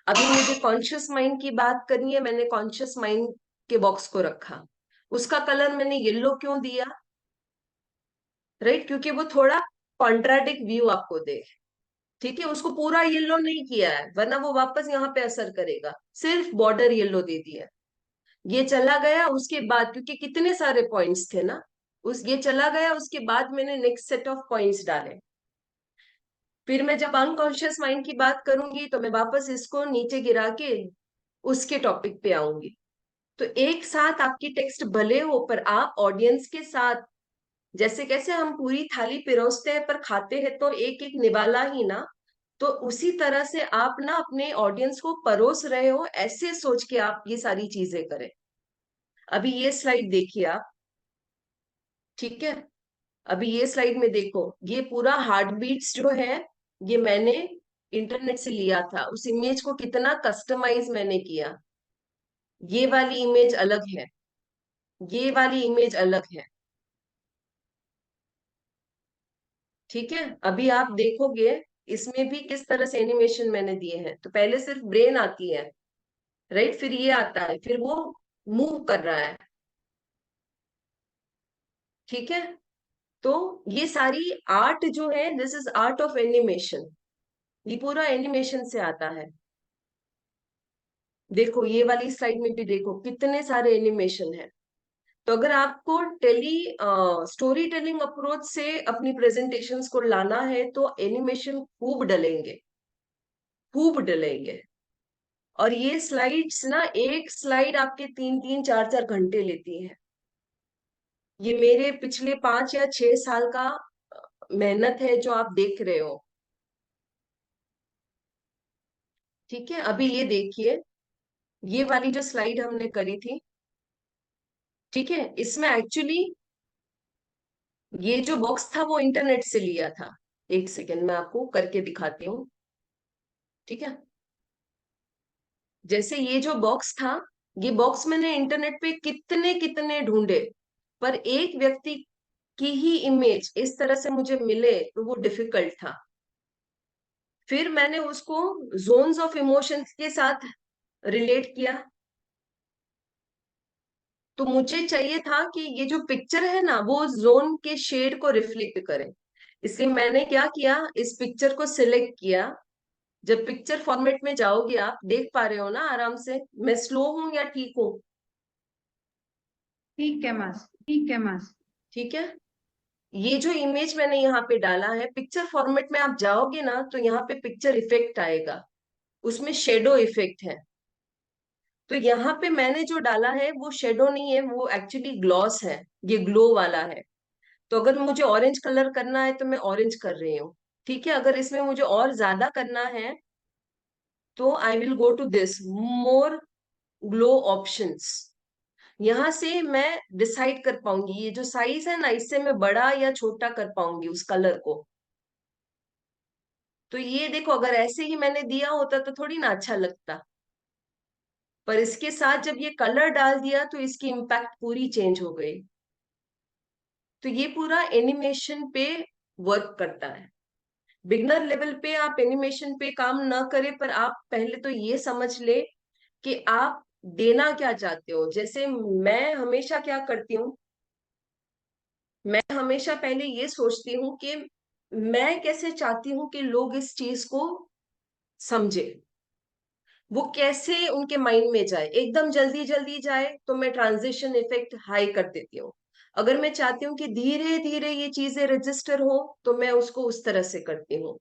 Speaker 2: अभी मुझे कॉन्शियस माइंड की बात करनी है, मैंने कॉन्शियस माइंड के बॉक्स को रखा। उसका कलर मैंने येलो क्यों दिया? राइट, क्योंकि वो थोड़ा कॉन्ट्राडिक्ट व्यू आपको दे, ठीक है। उसको पूरा येलो नहीं किया है, वरना वो वापस यहाँ पे असर करेगा। सिर्फ बॉर्डर येलो दे दिया, ये चला गया। उसके बाद क्योंकि कितने सारे पॉइंट्स थे ना, उस ये चला गया, उसके बाद मैंने नेक्स्ट सेट ऑफ पॉइंट्स डाले। फिर मैं जब अनकॉन्शियस माइंड की बात करूंगी तो मैं वापस इसको नीचे गिरा के उसके टॉपिक पे आऊंगी। तो एक साथ आपकी टेक्स्ट भले हो, पर आप ऑडियंस के साथ, जैसे कैसे हम पूरी थाली पिरोसते हैं पर खाते हैं तो एक एक निवाला ही ना, तो उसी तरह से आप ना अपने ऑडियंस को परोस रहे हो, ऐसे सोच के आप ये सारी चीजें करें। अभी ये स्लाइड देखिए आप, ठीक है। अभी ये स्लाइड में देखो, ये पूरा हार्ट बीट्स जो है, ये मैंने इंटरनेट से लिया था। उस इमेज को कितना कस्टमाइज मैंने किया। ये वाली इमेज अलग है, ये वाली इमेज अलग है। ठीक है, अभी आप देखोगे इसमें भी किस तरह से एनिमेशन मैंने दिए हैं। तो पहले सिर्फ ब्रेन आती है, राइट, फिर ये आता है, फिर वो मूव कर रहा है। ठीक है, तो ये सारी आर्ट जो है, this is art of animation. ये पूरा एनिमेशन से आता है। देखो ये वाली स्लाइड में भी देखो कितने सारे एनिमेशन है। तो अगर आपको स्टोरी टेलिंग अप्रोच से अपनी प्रेजेंटेशंस को लाना है तो एनिमेशन खूब डलेंगे, खूब डलेंगे। और ये स्लाइड्स ना, एक स्लाइड आपके 3-3 4-4 घंटे लेती है। ये मेरे पिछले 5 या 6 साल का मेहनत है जो आप देख रहे हो। ठीक है, अभी ये देखिए, ये वाली जो स्लाइड हमने करी थी, ठीक है, इसमें एक्चुअली ये जो बॉक्स था वो इंटरनेट से लिया था। एक सेकेंड मैं आपको करके दिखाती हूँ। ठीक है, जैसे ये जो बॉक्स था, ये बॉक्स मैंने इंटरनेट पे कितने कितने ढूंढे, पर एक व्यक्ति की ही इमेज इस तरह से मुझे मिले तो वो डिफिकल्ट था। फिर मैंने उसको जोन्स ऑफ इमोशंस के साथ रिलेट किया। तो मुझे चाहिए था कि ये जो पिक्चर है ना वो जोन के शेड को रिफ्लेक्ट करे। इसलिए मैंने क्या किया, इस पिक्चर को सिलेक्ट किया। जब पिक्चर फॉर्मेट में जाओगे आप देख पा रहे हो ना आराम से, मैं स्लो हूं या ठीक हूँ?
Speaker 1: ठीक है मास, ठीक है मास।
Speaker 2: ठीक है, ये जो इमेज मैंने यहाँ पे डाला है, पिक्चर फॉर्मेट में आप जाओगे ना तो यहाँ पे पिक्चर इफेक्ट आएगा, उसमें शेडो इफेक्ट है। तो यहाँ पे मैंने जो डाला है वो शेडो नहीं है, वो एक्चुअली ग्लॉस है, ये ग्लो वाला है। तो अगर मुझे ऑरेंज कलर करना है तो मैं ऑरेंज कर रही हूँ। ठीक है, अगर इसमें मुझे और ज्यादा करना है तो I will go to this more glow options. यहां से मैं डिसाइड कर पाऊंगी ये जो साइज है ना, इससे मैं बड़ा या छोटा कर पाऊंगी उस कलर को। तो ये देखो, अगर ऐसे ही मैंने दिया होता तो थोड़ी ना अच्छा लगता, पर इसके साथ जब ये कलर डाल दिया तो इसकी इम्पैक्ट पूरी चेंज हो गई। तो ये पूरा एनिमेशन पे वर्क करता है। बिगनर लेवल पे आप एनिमेशन पे काम ना करें, पर आप पहले तो ये समझ ले कि आप देना क्या चाहते हो। जैसे मैं हमेशा क्या करती हूँ, मैं हमेशा पहले ये सोचती हूँ कि मैं कैसे चाहती हूँ कि लोग इस चीज को समझे, वो कैसे उनके माइंड में जाए। एकदम जल्दी जल्दी जाए तो मैं ट्रांजिशन इफेक्ट हाई कर देती हूँ। अगर मैं चाहती हूँ कि धीरे धीरे ये चीजें रजिस्टर हो तो मैं उसको उस तरह से करती हूँ।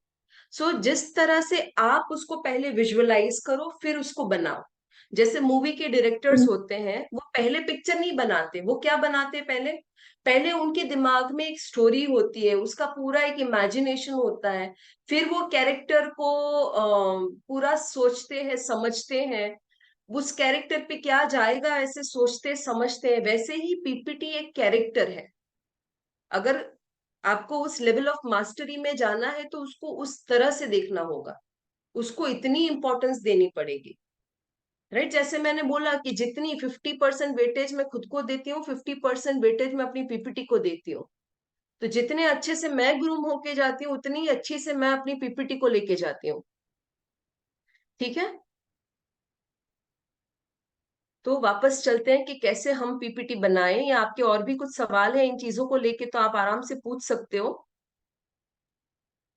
Speaker 2: सो जिस तरह से आप उसको पहले विजुअलाइज करो फिर उसको बनाओ। जैसे मूवी के डायरेक्टर्स होते हैं, वो पहले पिक्चर नहीं बनाते, वो क्या बनाते हैं, पहले पहले उनके दिमाग में एक स्टोरी होती है, उसका पूरा एक इमेजिनेशन होता है। फिर वो कैरेक्टर को पूरा सोचते हैं, समझते हैं, उस कैरेक्टर पे क्या जाएगा ऐसे सोचते समझते हैं। वैसे ही पीपीटी एक कैरेक्टर है। अगर आपको उस लेवल ऑफ मास्टरी में जाना है तो उसको उस तरह से देखना होगा, उसको इतनी इंपॉर्टेंस देनी पड़ेगी। राइट, जैसे मैंने बोला कि जितनी 50% वेटेज मैं खुद को देती हूँ, 50% वेटेज मैं अपनी पीपीटी को देती हूँ। तो जितने अच्छे से मैं ग्रूम होके जाती हूँ उतनी अच्छी से मैं अपनी पीपीटी को लेके जाती हूँ। ठीक है, तो वापस चलते हैं कि कैसे हम पीपीटी बनाएं, या आपके और भी कुछ सवाल है इन चीजों को लेके तो आप आराम से पूछ सकते हो।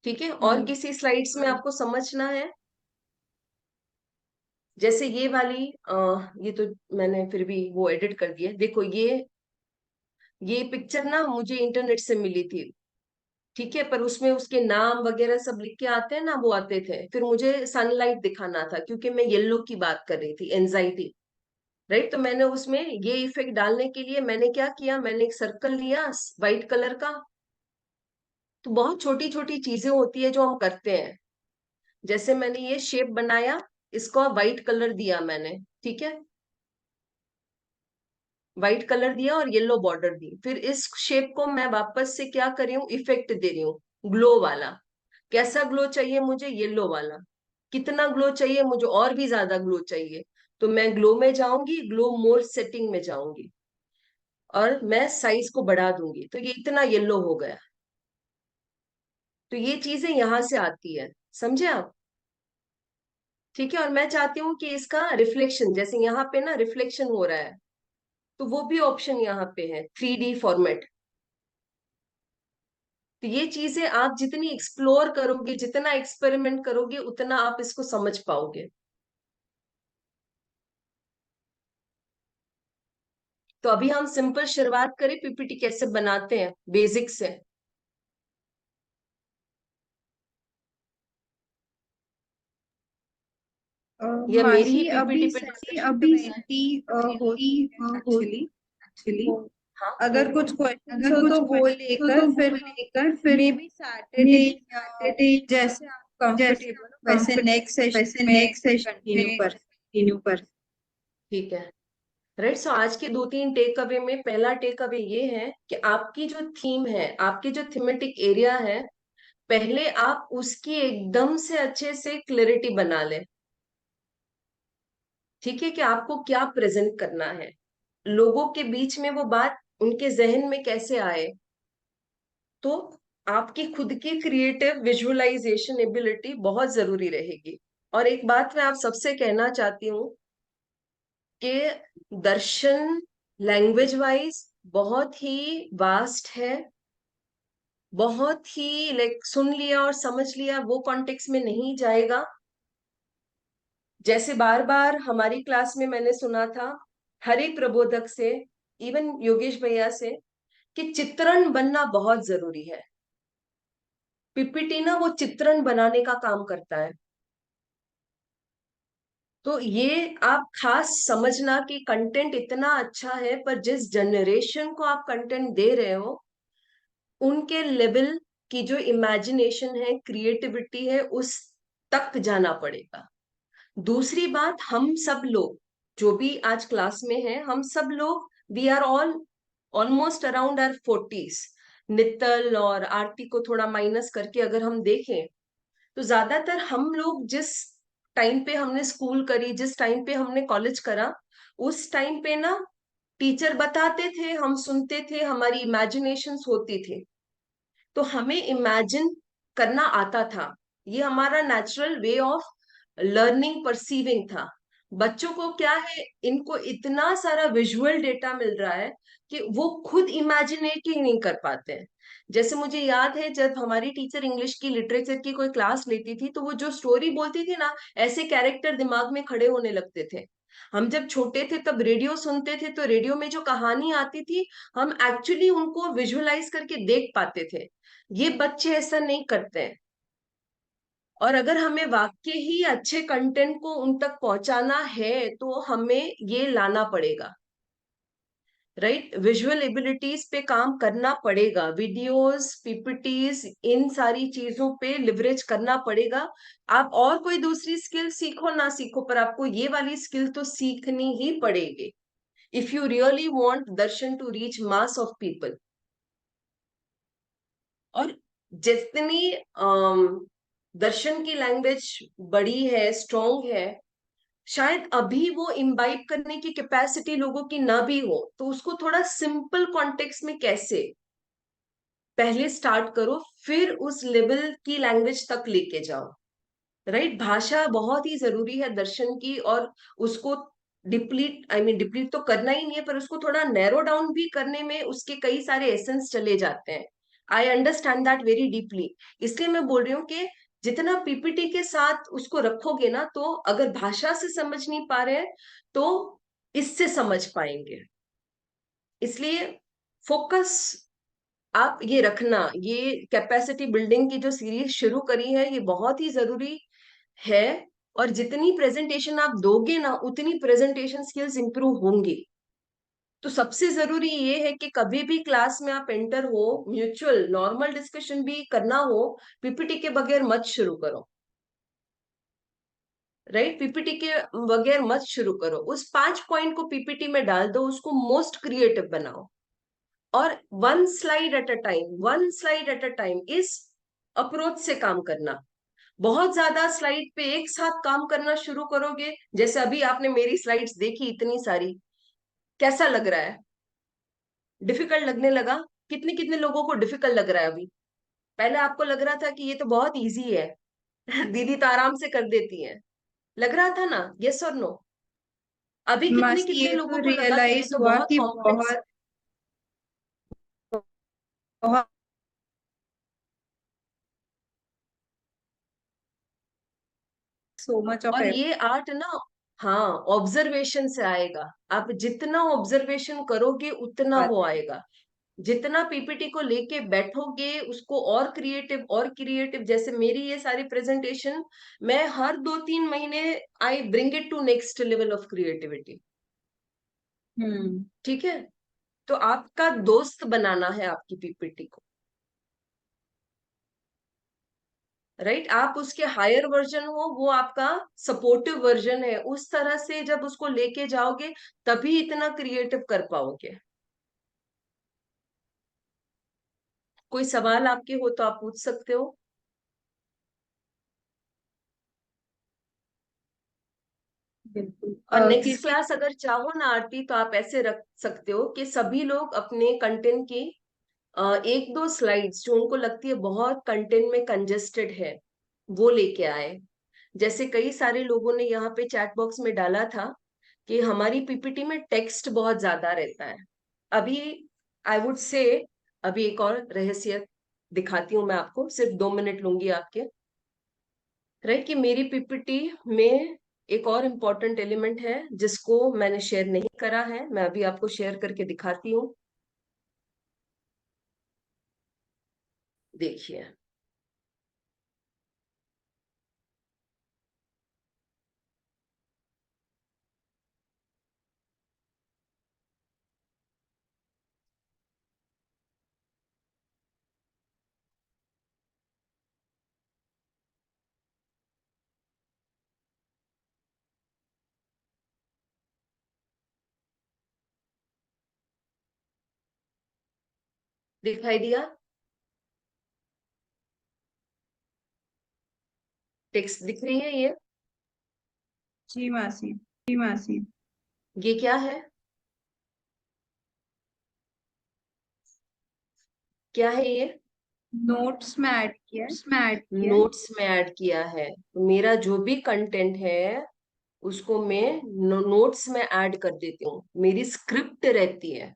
Speaker 2: ठीक है, और किसी स्लाइड्स में आपको समझना है? जैसे ये वाली ये तो मैंने फिर भी वो एडिट कर दिया। देखो ये पिक्चर ना मुझे इंटरनेट से मिली थी। ठीक है, पर उसमें उसके नाम वगैरह सब लिख के आते हैं ना, वो आते थे। फिर मुझे सनलाइट दिखाना था क्योंकि मैं येलो की बात कर रही थी, एंजाइटी। राइट, तो मैंने उसमें ये इफेक्ट डालने के लिए मैंने क्या किया, मैंने एक सर्कल लिया व्हाइट कलर का। तो बहुत छोटी छोटी चीजें होती है जो हम करते हैं। जैसे मैंने ये शेप बनाया, इसको व्हाइट कलर दिया मैंने। ठीक है, व्हाइट कलर दिया और येलो बॉर्डर दी। फिर इस शेप को मैं वापस से क्या कर रही हूँ, इफेक्ट दे रही हूँ, ग्लो वाला। कैसा ग्लो चाहिए मुझे, येलो वाला। कितना ग्लो चाहिए मुझे, और भी ज्यादा ग्लो चाहिए, तो मैं ग्लो में जाऊंगी, ग्लो मोर सेटिंग में जाऊंगी। और मैं साइज को बढ़ा दूंगी तो ये इतना येलो हो गया। तो ये चीजें यहां से आती है, समझे आप? ठीक है। और मैं चाहती हूँ कि इसका रिफ्लेक्शन, जैसे यहाँ पे ना रिफ्लेक्शन हो रहा है, तो वो भी ऑप्शन यहाँ पे है, 3D फॉर्मेट। तो ये चीजें आप जितनी एक्सप्लोर करोगे, जितना एक्सपेरिमेंट करोगे, उतना आप इसको समझ पाओगे। तो अभी हम सिंपल शुरुआत करें, पीपीटी कैसे बनाते हैं बेसिक से। या मेरी ही
Speaker 1: मासी
Speaker 2: पीपीटी
Speaker 1: अभी
Speaker 2: पे
Speaker 1: सेटी
Speaker 2: डिस्कशन
Speaker 1: अभी
Speaker 2: करना है?
Speaker 1: सेटी होती है एक्चुअली।
Speaker 2: एक्चुअली हाँ।
Speaker 1: अगर कुछ क्वेश्चंस
Speaker 4: अगर
Speaker 1: हो
Speaker 4: कुछ
Speaker 1: तो वो
Speaker 4: क्वेश्चन हो
Speaker 1: लेकर
Speaker 4: तो वो
Speaker 1: फिर
Speaker 4: लेकर फिर
Speaker 1: maybe
Speaker 4: may
Speaker 1: Saturday
Speaker 4: be
Speaker 1: या
Speaker 4: सैटरडे
Speaker 1: जैसे आप
Speaker 4: जैसे
Speaker 1: कंफर्टेबल हो वैसे
Speaker 4: कंफर्ट
Speaker 1: नेक्स्ट सेशन
Speaker 4: वैसे
Speaker 1: में
Speaker 4: नेक्स्ट सेशन
Speaker 1: कंटिन्यू
Speaker 4: में
Speaker 1: कर।
Speaker 4: कंटिन्यू कर।
Speaker 2: ठीक है। राइट। सो आज के 2-3 टेक अवे में पहला टेक अवे ये है कि आपकी जो थीम है, आपकी जो थीमेटिक एरिया है, पहले आप उसकी एकदम से अच्छे से क्लैरिटी बना लें। ठीक है, कि आपको क्या प्रेजेंट करना है, लोगों के बीच में वो बात उनके जहन में कैसे आए। तो आपकी खुद की क्रिएटिव विजुअलाइजेशन एबिलिटी बहुत जरूरी रहेगी। और एक बात मैं आप सबसे कहना चाहती हूँ कि दर्शन लैंग्वेज वाइज बहुत ही वास्ट है, बहुत ही लाइक सुन लिया और समझ लिया वो कॉन्टेक्स्ट में नहीं जाएगा। जैसे बार बार हमारी क्लास में मैंने सुना था हर एक प्रबोधक से, इवन योगेश भैया से, कि चित्रण बनना बहुत जरूरी है। पीपीटी ना वो चित्रण बनाने का काम करता है। तो ये आप खास समझना कि कंटेंट इतना अच्छा है, पर जिस जनरेशन को आप कंटेंट दे रहे हो उनके लेवल की जो इमेजिनेशन है, क्रिएटिविटी है, उस तक जाना पड़ेगा। दूसरी बात, हम सब लोग जो भी आज क्लास में हैं, हम सब लोग we are all almost around our 40s। Nittal और आरती को थोड़ा माइनस करके अगर हम देखें तो ज्यादातर हम लोग जिस टाइम पे हमने स्कूल करी, जिस टाइम पे हमने कॉलेज करा, उस टाइम पे ना टीचर बताते थे, हम सुनते थे, हमारी इमेजिनेशंस होती थी, तो हमें इमेजिन करना आता था। ये हमारा natural way of learning perceiving था। बच्चों को क्या है, इनको इतना सारा विजुअल डेटा मिल रहा है कि वो खुद इमेजिनेट ही नहीं कर पाते हैं। जैसे मुझे याद है जब हमारी टीचर इंग्लिश की लिटरेचर की कोई क्लास लेती थी, तो वो जो स्टोरी बोलती थी ना, ऐसे कैरेक्टर दिमाग में खड़े होने लगते थे। हम जब छोटे थे तब रेडियो सुनते थे, तो रेडियो में जो कहानी आती थी हम एक्चुअली उनको विजुअलाइज करके देख पाते थे। ये बच्चे ऐसा नहीं करते हैं। और अगर हमें वाकई ही अच्छे कंटेंट को उन तक पहुंचाना है तो हमें ये लाना पड़ेगा। राइट, विजुअल एबिलिटीज पे काम करना पड़ेगा, वीडियोस, पीपीटीज, इन सारी चीजों पे लिवरेज करना पड़ेगा। आप और कोई दूसरी स्किल सीखो ना सीखो, पर आपको ये वाली स्किल तो सीखनी ही पड़ेगी if you really want Darshan to reach mass of people. और जितनी दर्शन की लैंग्वेज बड़ी है, स्ट्रॉन्ग है, शायद अभी वो इम्बाइब करने की कैपेसिटी लोगों की ना भी हो, तो उसको थोड़ा सिंपल कॉन्टेक्स्ट में कैसे पहले स्टार्ट करो, फिर उस लेवल की लैंग्वेज तक लेके जाओ। राइट, भाषा बहुत ही जरूरी है दर्शन की, और उसको डिप्लीट, आई मीन डिप्लीट तो करना ही नहीं है, पर उसको थोड़ा नैरो डाउन भी करने में उसके कई सारे एसेंस चले जाते हैं। I understand that very deeply. इसलिए मैं बोल रही हूँ कि जितना पीपीटी के साथ उसको रखोगे ना, तो अगर भाषा से समझ नहीं पा रहे हैं तो इससे समझ पाएंगे। इसलिए फोकस आप ये रखना, ये कैपेसिटी बिल्डिंग की जो सीरीज शुरू करी है ये बहुत ही जरूरी है। और जितनी प्रेजेंटेशन आप दोगे ना, उतनी प्रेजेंटेशन स्किल्स इंप्रूव होंगी। तो सबसे जरूरी ये है कि कभी भी क्लास में आप एंटर हो, म्यूचुअल नॉर्मल डिस्कशन भी करना हो, पीपीटी के बगैर मत शुरू करो। राइट, पीपीटी के बगैर मत शुरू करो। उस 5 पॉइंट को पीपीटी में डाल दो, उसको मोस्ट क्रिएटिव बनाओ, और one slide at a time, one slide at a time इस अप्रोच से काम करना। बहुत ज्यादा स्लाइड पे एक साथ काम करना शुरू करोगे, जैसे अभी आपने मेरी स्लाइड्स देखी इतनी सारी, कैसा लग रहा है? डिफिकल्ट लगने लगा? कितने कितने लोगों को डिफिकल्ट लग रहा है अभी? पहले आपको लग रहा था कि ये तो बहुत इजी है, दीदी तो आराम से कर देती है, लग रहा था ना? यस और नो? अभी कितने
Speaker 1: मासी
Speaker 2: कितने
Speaker 1: ये तो
Speaker 2: लोगों को लगा कि ये
Speaker 1: रियलाइज
Speaker 2: तो
Speaker 1: हुआ
Speaker 2: बहुत
Speaker 1: कि
Speaker 2: कॉम्प्लेक्स है?
Speaker 1: बहुत बहुत सो मच ऑफ
Speaker 2: और ये आर्ट ना, हाँ, ऑब्जर्वेशन से आएगा। आप जितना ऑब्जर्वेशन करोगे उतना वो
Speaker 1: एफर्ट।
Speaker 2: आएगा। जितना पीपीटी को लेके बैठोगे उसको और क्रिएटिव, जैसे मेरी ये सारी प्रेजेंटेशन, मैं हर 2-3 महीने I bring it to next level of creativity. ठीक है? तो आपका दोस्त बनाना है आपकी पीपीटी को, राइट? आप उसके हायर वर्जन हो, वो आपका सपोर्टिव वर्जन है। उस तरह से जब उसको लेके जाओगे तभी इतना क्रिएटिव कर पाओगे। कोई सवाल आपके हो तो आप पूछ सकते हो।
Speaker 1: बिल्कुल।
Speaker 2: और नेक्स्ट
Speaker 1: किसी
Speaker 2: क्लास अगर चाहो ना आरती, तो आप ऐसे रख सकते हो कि सभी लोग अपने कंटेंट की 1-2 स्लाइड्स जो उनको लगती है बहुत कंटेंट में कंजेस्टेड है, वो लेके आए। जैसे कई सारे लोगों ने यहाँ पे चैट बॉक्स में डाला था कि हमारी पीपीटी में टेक्स्ट बहुत ज्यादा रहता है। अभी आई वुड से, अभी एक और रहस्य दिखाती हूँ मैं आपको, सिर्फ 2 मिनट लूंगी आपके, राइट? कि मेरी पीपीटी में एक और इम्पोर्टेंट एलिमेंट है जिसको मैंने शेयर नहीं करा है, मैं अभी आपको शेयर करके दिखाती हूँ। देखिए, दिखाई दिया? टेक्स्ट दिख रही है ये?
Speaker 1: जी मासी, जी मासी।
Speaker 2: ये क्या है? क्या है ये?
Speaker 1: नोट्स में ऐड किया है।
Speaker 2: नोट्स में ऐड किया है। तो मेरा जो भी कंटेंट है उसको मैं नोट्स में ऐड कर देती हूँ, मेरी स्क्रिप्ट रहती है।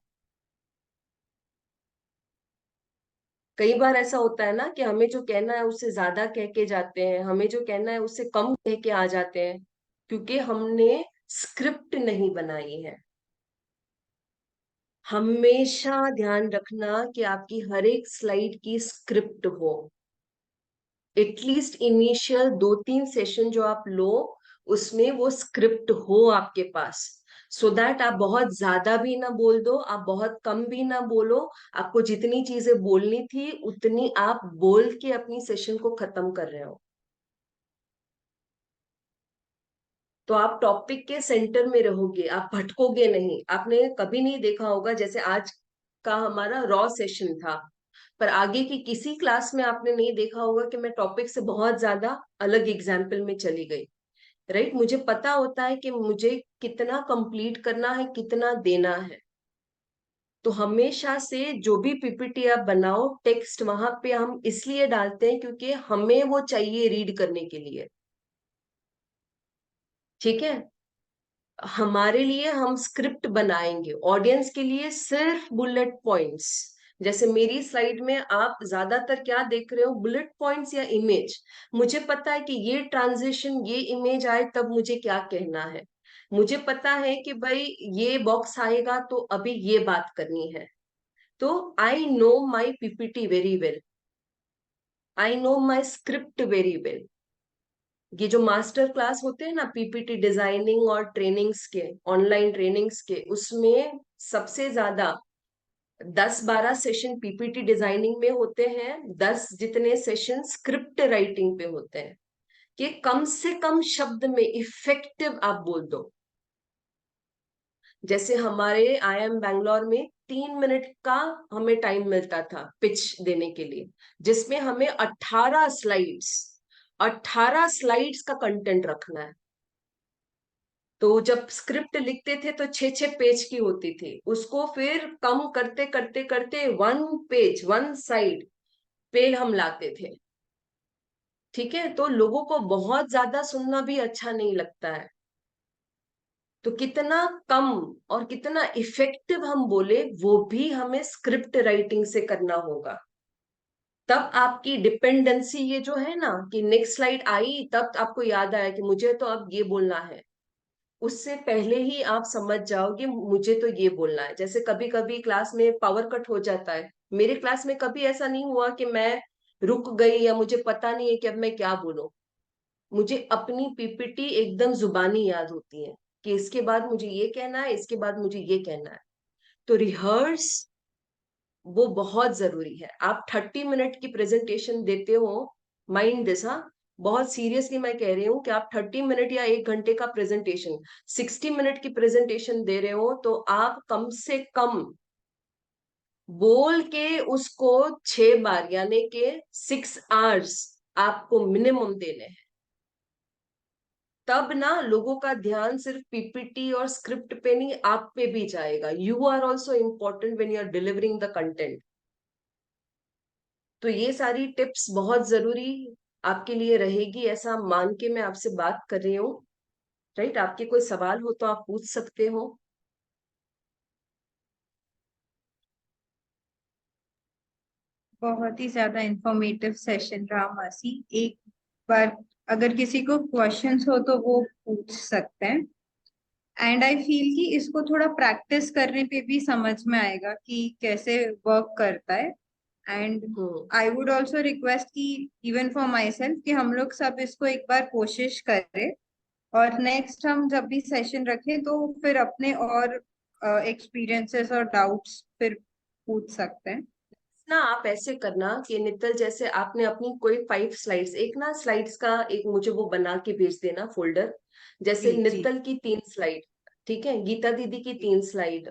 Speaker 2: कई बार ऐसा होता है ना कि हमें जो कहना है उससे ज्यादा कह के जाते हैं, हमें जो कहना है उससे कम कह के आ जाते हैं, क्योंकि हमने स्क्रिप्ट नहीं बनाई है। हमेशा ध्यान रखना कि आपकी हर एक स्लाइड की स्क्रिप्ट हो। एटलीस्ट इनिशियल 2-3 सेशन जो आप लो, उसमें वो स्क्रिप्ट हो आपके पास, सो दैट आप बहुत ज्यादा भी ना बोल दो, आप बहुत कम भी ना बोलो। आपको जितनी चीजें बोलनी थी उतनी आप बोल के अपनी सेशन को खत्म कर रहे हो, तो आप टॉपिक के सेंटर में रहोगे, आप भटकोगे नहीं। आपने कभी नहीं देखा होगा, जैसे आज का हमारा रॉ सेशन था, पर आगे की किसी क्लास में आपने नहीं देखा होगा कि मैं टॉपिक से बहुत ज्यादा अलग एग्जाम्पल में चली गई, राइट? मुझे पता होता है कि मुझे कितना कंप्लीट करना है, कितना देना है। तो हमेशा से जो भी पीपीटी आप बनाओ, टेक्स्ट वहां पे हम इसलिए डालते हैं क्योंकि हमें वो चाहिए रीड करने के लिए। ठीक है? हमारे लिए हम स्क्रिप्ट बनाएंगे, ऑडियंस के लिए सिर्फ बुलेट पॉइंट्स। जैसे मेरी स्लाइड में आप ज्यादातर क्या देख रहे हो, बुलेट पॉइंट्स या इमेज। मुझे पता है कि ये ट्रांजिशन, ये इमेज आए तब मुझे क्या कहना है। मुझे पता है कि भाई ये बॉक्स आएगा तो अभी ये बात करनी है। तो I know my PPT very well, I know my script very well. ये जो मास्टर क्लास होते हैं ना पीपीटी डिजाइनिंग और ट्रेनिंग्स के, ऑनलाइन ट्रेनिंग्स के, उसमें सबसे ज्यादा 10-12 सेशन पीपीटी डिजाइनिंग में होते हैं, 10 जितने सेशन स्क्रिप्ट राइटिंग पे होते हैं, कि कम से कम शब्द में इफेक्टिव आप बोल दो। जैसे हमारे IIM बैंगलोर में 3 मिनट का हमें टाइम मिलता था पिच देने के लिए, जिसमें हमें 18 स्लाइड्स का कंटेंट रखना है। तो जब स्क्रिप्ट लिखते थे तो 6-6 पेज की होती थी, उसको फिर कम करते करते करते 1 पेज 1 साइड पे हम लाते थे। ठीक है, तो लोगों को बहुत ज्यादा सुनना भी अच्छा नहीं लगता है। तो कितना कम और कितना इफेक्टिव हम बोले वो भी हमें स्क्रिप्ट राइटिंग से करना होगा। तब आपकी डिपेंडेंसी ये जो है ना कि नेक्स्ट स्लाइड आई तब आपको याद आया कि मुझे तो अब ये बोलना है, उससे पहले ही आप समझ जाओगे मुझे तो ये बोलना है। जैसे कभी कभी क्लास में पावर कट हो जाता है, मेरे क्लास में कभी ऐसा नहीं हुआ कि मैं रुक गई या मुझे पता नहीं है कि अब मैं क्या बोलूं। मुझे अपनी पीपीटी एकदम जुबानी याद होती है कि इसके बाद मुझे ये कहना है, इसके बाद मुझे ये कहना है। तो रिहर्स वो बहुत जरूरी है। आप 30 मिनट की प्रेजेंटेशन देते हो, माइंड दिस, हाँ, बहुत सीरियसली मैं कह रही हूँ कि आप 30 मिनट या 1 घंटे का प्रेजेंटेशन 60 मिनट की प्रेजेंटेशन दे रहे हो, तो आप कम से कम बोल के उसको 6 बार यानी के 6 आवर्स आपको मिनिमम देने हैं। तब ना लोगों का ध्यान सिर्फ पीपीटी और स्क्रिप्ट पे नहीं, आप पे भी जाएगा। You are also important when you are delivering the content. तो ये सारी टिप्स बहुत जरूरी आपके लिए रहेगी, ऐसा मान के मैं आपसे बात कर रही हूँ। राइट, आपके कोई सवाल हो तो आप पूछ सकते हो।
Speaker 1: बहुत ही ज्यादा इंफॉर्मेटिव सेशन रहा मासी। एक बार अगर किसी को क्वेश्चंस हो तो वो पूछ सकते हैं। एंड आई फील कि इसको थोड़ा प्रैक्टिस करने पे भी समझ में आएगा कि कैसे वर्क करता है। And I would also request कि इवन फॉर माई सेल्फ कि हम लोग सब इसको एक बार कोशिश करें, और नेक्स्ट हम जब भी सेशन रखें तो फिर अपने और एक्सपीरियंसेस और डाउट्स फिर पूछ सकते हैं।
Speaker 2: ना आप ऐसे करना कि नित्तल, जैसे आपने अपनी कोई 5 स्लाइड्स, एक ना स्लाइड्स का एक मुझे वो बना के भेज देना फोल्डर। जैसे
Speaker 1: जी जी
Speaker 2: नित्तल की 3 स्लाइड, ठीक है, गीता दीदी की 3 स्लाइड,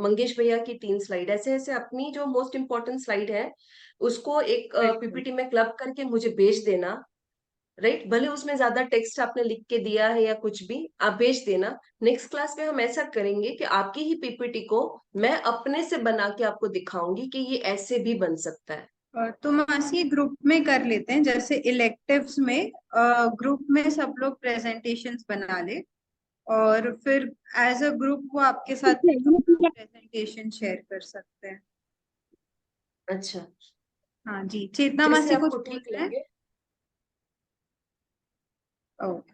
Speaker 2: मंगेश भैया की 3 स्लाइड, ऐसे ऐसे अपनी जो मोस्ट इम्पोर्टेंट स्लाइड है उसको एक
Speaker 1: बिल्कुल।
Speaker 2: पीपीटी में क्लब करके मुझे भेज देना। राइट, भले उसमें ज्यादा टेक्स्ट आपने लिख के दिया है या कुछ भी, आप भेज देना। नेक्स्ट क्लास में हम ऐसा करेंगे कि आपकी ही पीपीटी को मैं अपने से बना के आपको दिखाऊंगी कि ये ऐसे भी बन सकता है।
Speaker 1: तो मासी ग्रुप में कर लेते हैं, जैसे इलेक्टिव्स में ग्रुप में सब लोग प्रेजेंटेशंस बना ले, और फिर एज अ ग्रुप वो आपके साथ भी अपना प्रेजेंटेशन शेयर कर सकते हैं।
Speaker 2: अच्छा,
Speaker 1: हाँ जी, चेतना
Speaker 2: जैसे
Speaker 1: मासी कुछ
Speaker 2: आपको
Speaker 1: बोल
Speaker 2: ठीक
Speaker 1: रहे हैं?
Speaker 2: लगे।
Speaker 1: ओके,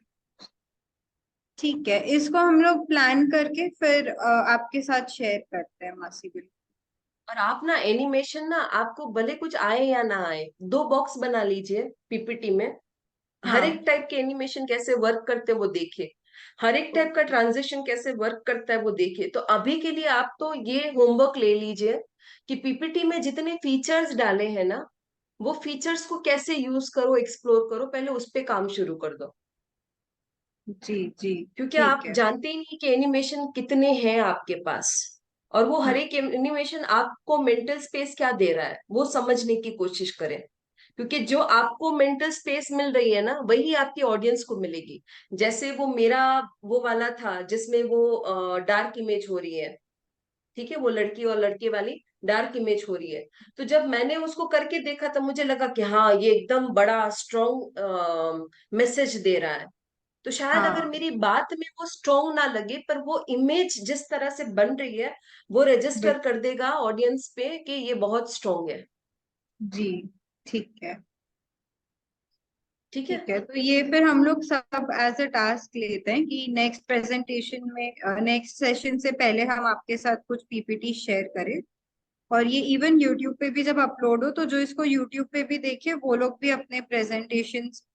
Speaker 1: ठीक है, इसको हम लोग प्लान करके फिर आपके साथ शेयर करते हैं मासी। बिल्कुल।
Speaker 2: और आप ना एनिमेशन ना, आपको भले कुछ आए या ना आए, 2 बॉक्स बना लीजिए पीपीटी में। हर
Speaker 1: हाँ।
Speaker 2: एक टाइप के एनिमेशन कैसे वर्क करते हैं वो देखिए, हर एक टाइप का
Speaker 1: ओके।
Speaker 2: ट्रांजिशन कैसे वर्क करता है वो देखिए। तो अभी के लिए आप तो ये होमवर्क ले लीजिए कि पीपीटी में जितने फीचर्स डाले हैं ना, वो फीचर्स को कैसे यूज करो, एक्सप्लोर करो, पहले उस पे काम शुरू कर दो।
Speaker 1: जी जी।
Speaker 2: क्योंकि
Speaker 1: ठीक
Speaker 2: आप
Speaker 1: है।
Speaker 2: जानते ही नहीं कि एनिमेशन कितने हैं आपके पास, और वो हर एक एनिमेशन आपको मेंटल स्पेस क्या दे रहा है वो समझने की कोशिश करें। क्योंकि जो आपको मेंटल स्पेस मिल रही है ना, वही आपकी ऑडियंस को मिलेगी। जैसे वो मेरा वो वाला था जिसमें वो डार्क इमेज हो रही है, ठीक है, वो लड़की और लड़के वाली डार्क इमेज हो रही है। तो जब मैंने उसको करके देखा तब मुझे लगा कि हाँ ये एकदम बड़ा स्ट्रॉन्ग मैसेज दे रहा है। तो शायद अगर
Speaker 1: हाँ।
Speaker 2: मेरी बात में वो स्ट्रॉन्ग ना लगे, पर वो इमेज जिस तरह से बन रही है वो रजिस्टर कर देगा ऑडियंस पे कि ये बहुत स्ट्रॉन्ग है।
Speaker 1: जी। ठीक है।
Speaker 2: ठीक है।
Speaker 1: ठीक है, तो ये फिर हम लोग सब एज अ टास्क लेते हैं कि नेक्स्ट प्रेजेंटेशन में, नेक्स्ट सेशन से पहले हम आपके साथ कुछ पीपीटी शेयर करें। और ये इवन यूट्यूब पे भी जब अपलोड हो तो जो इसको यूट्यूब पे भी देखे वो लोग भी अपने प्रेजेंटेशंस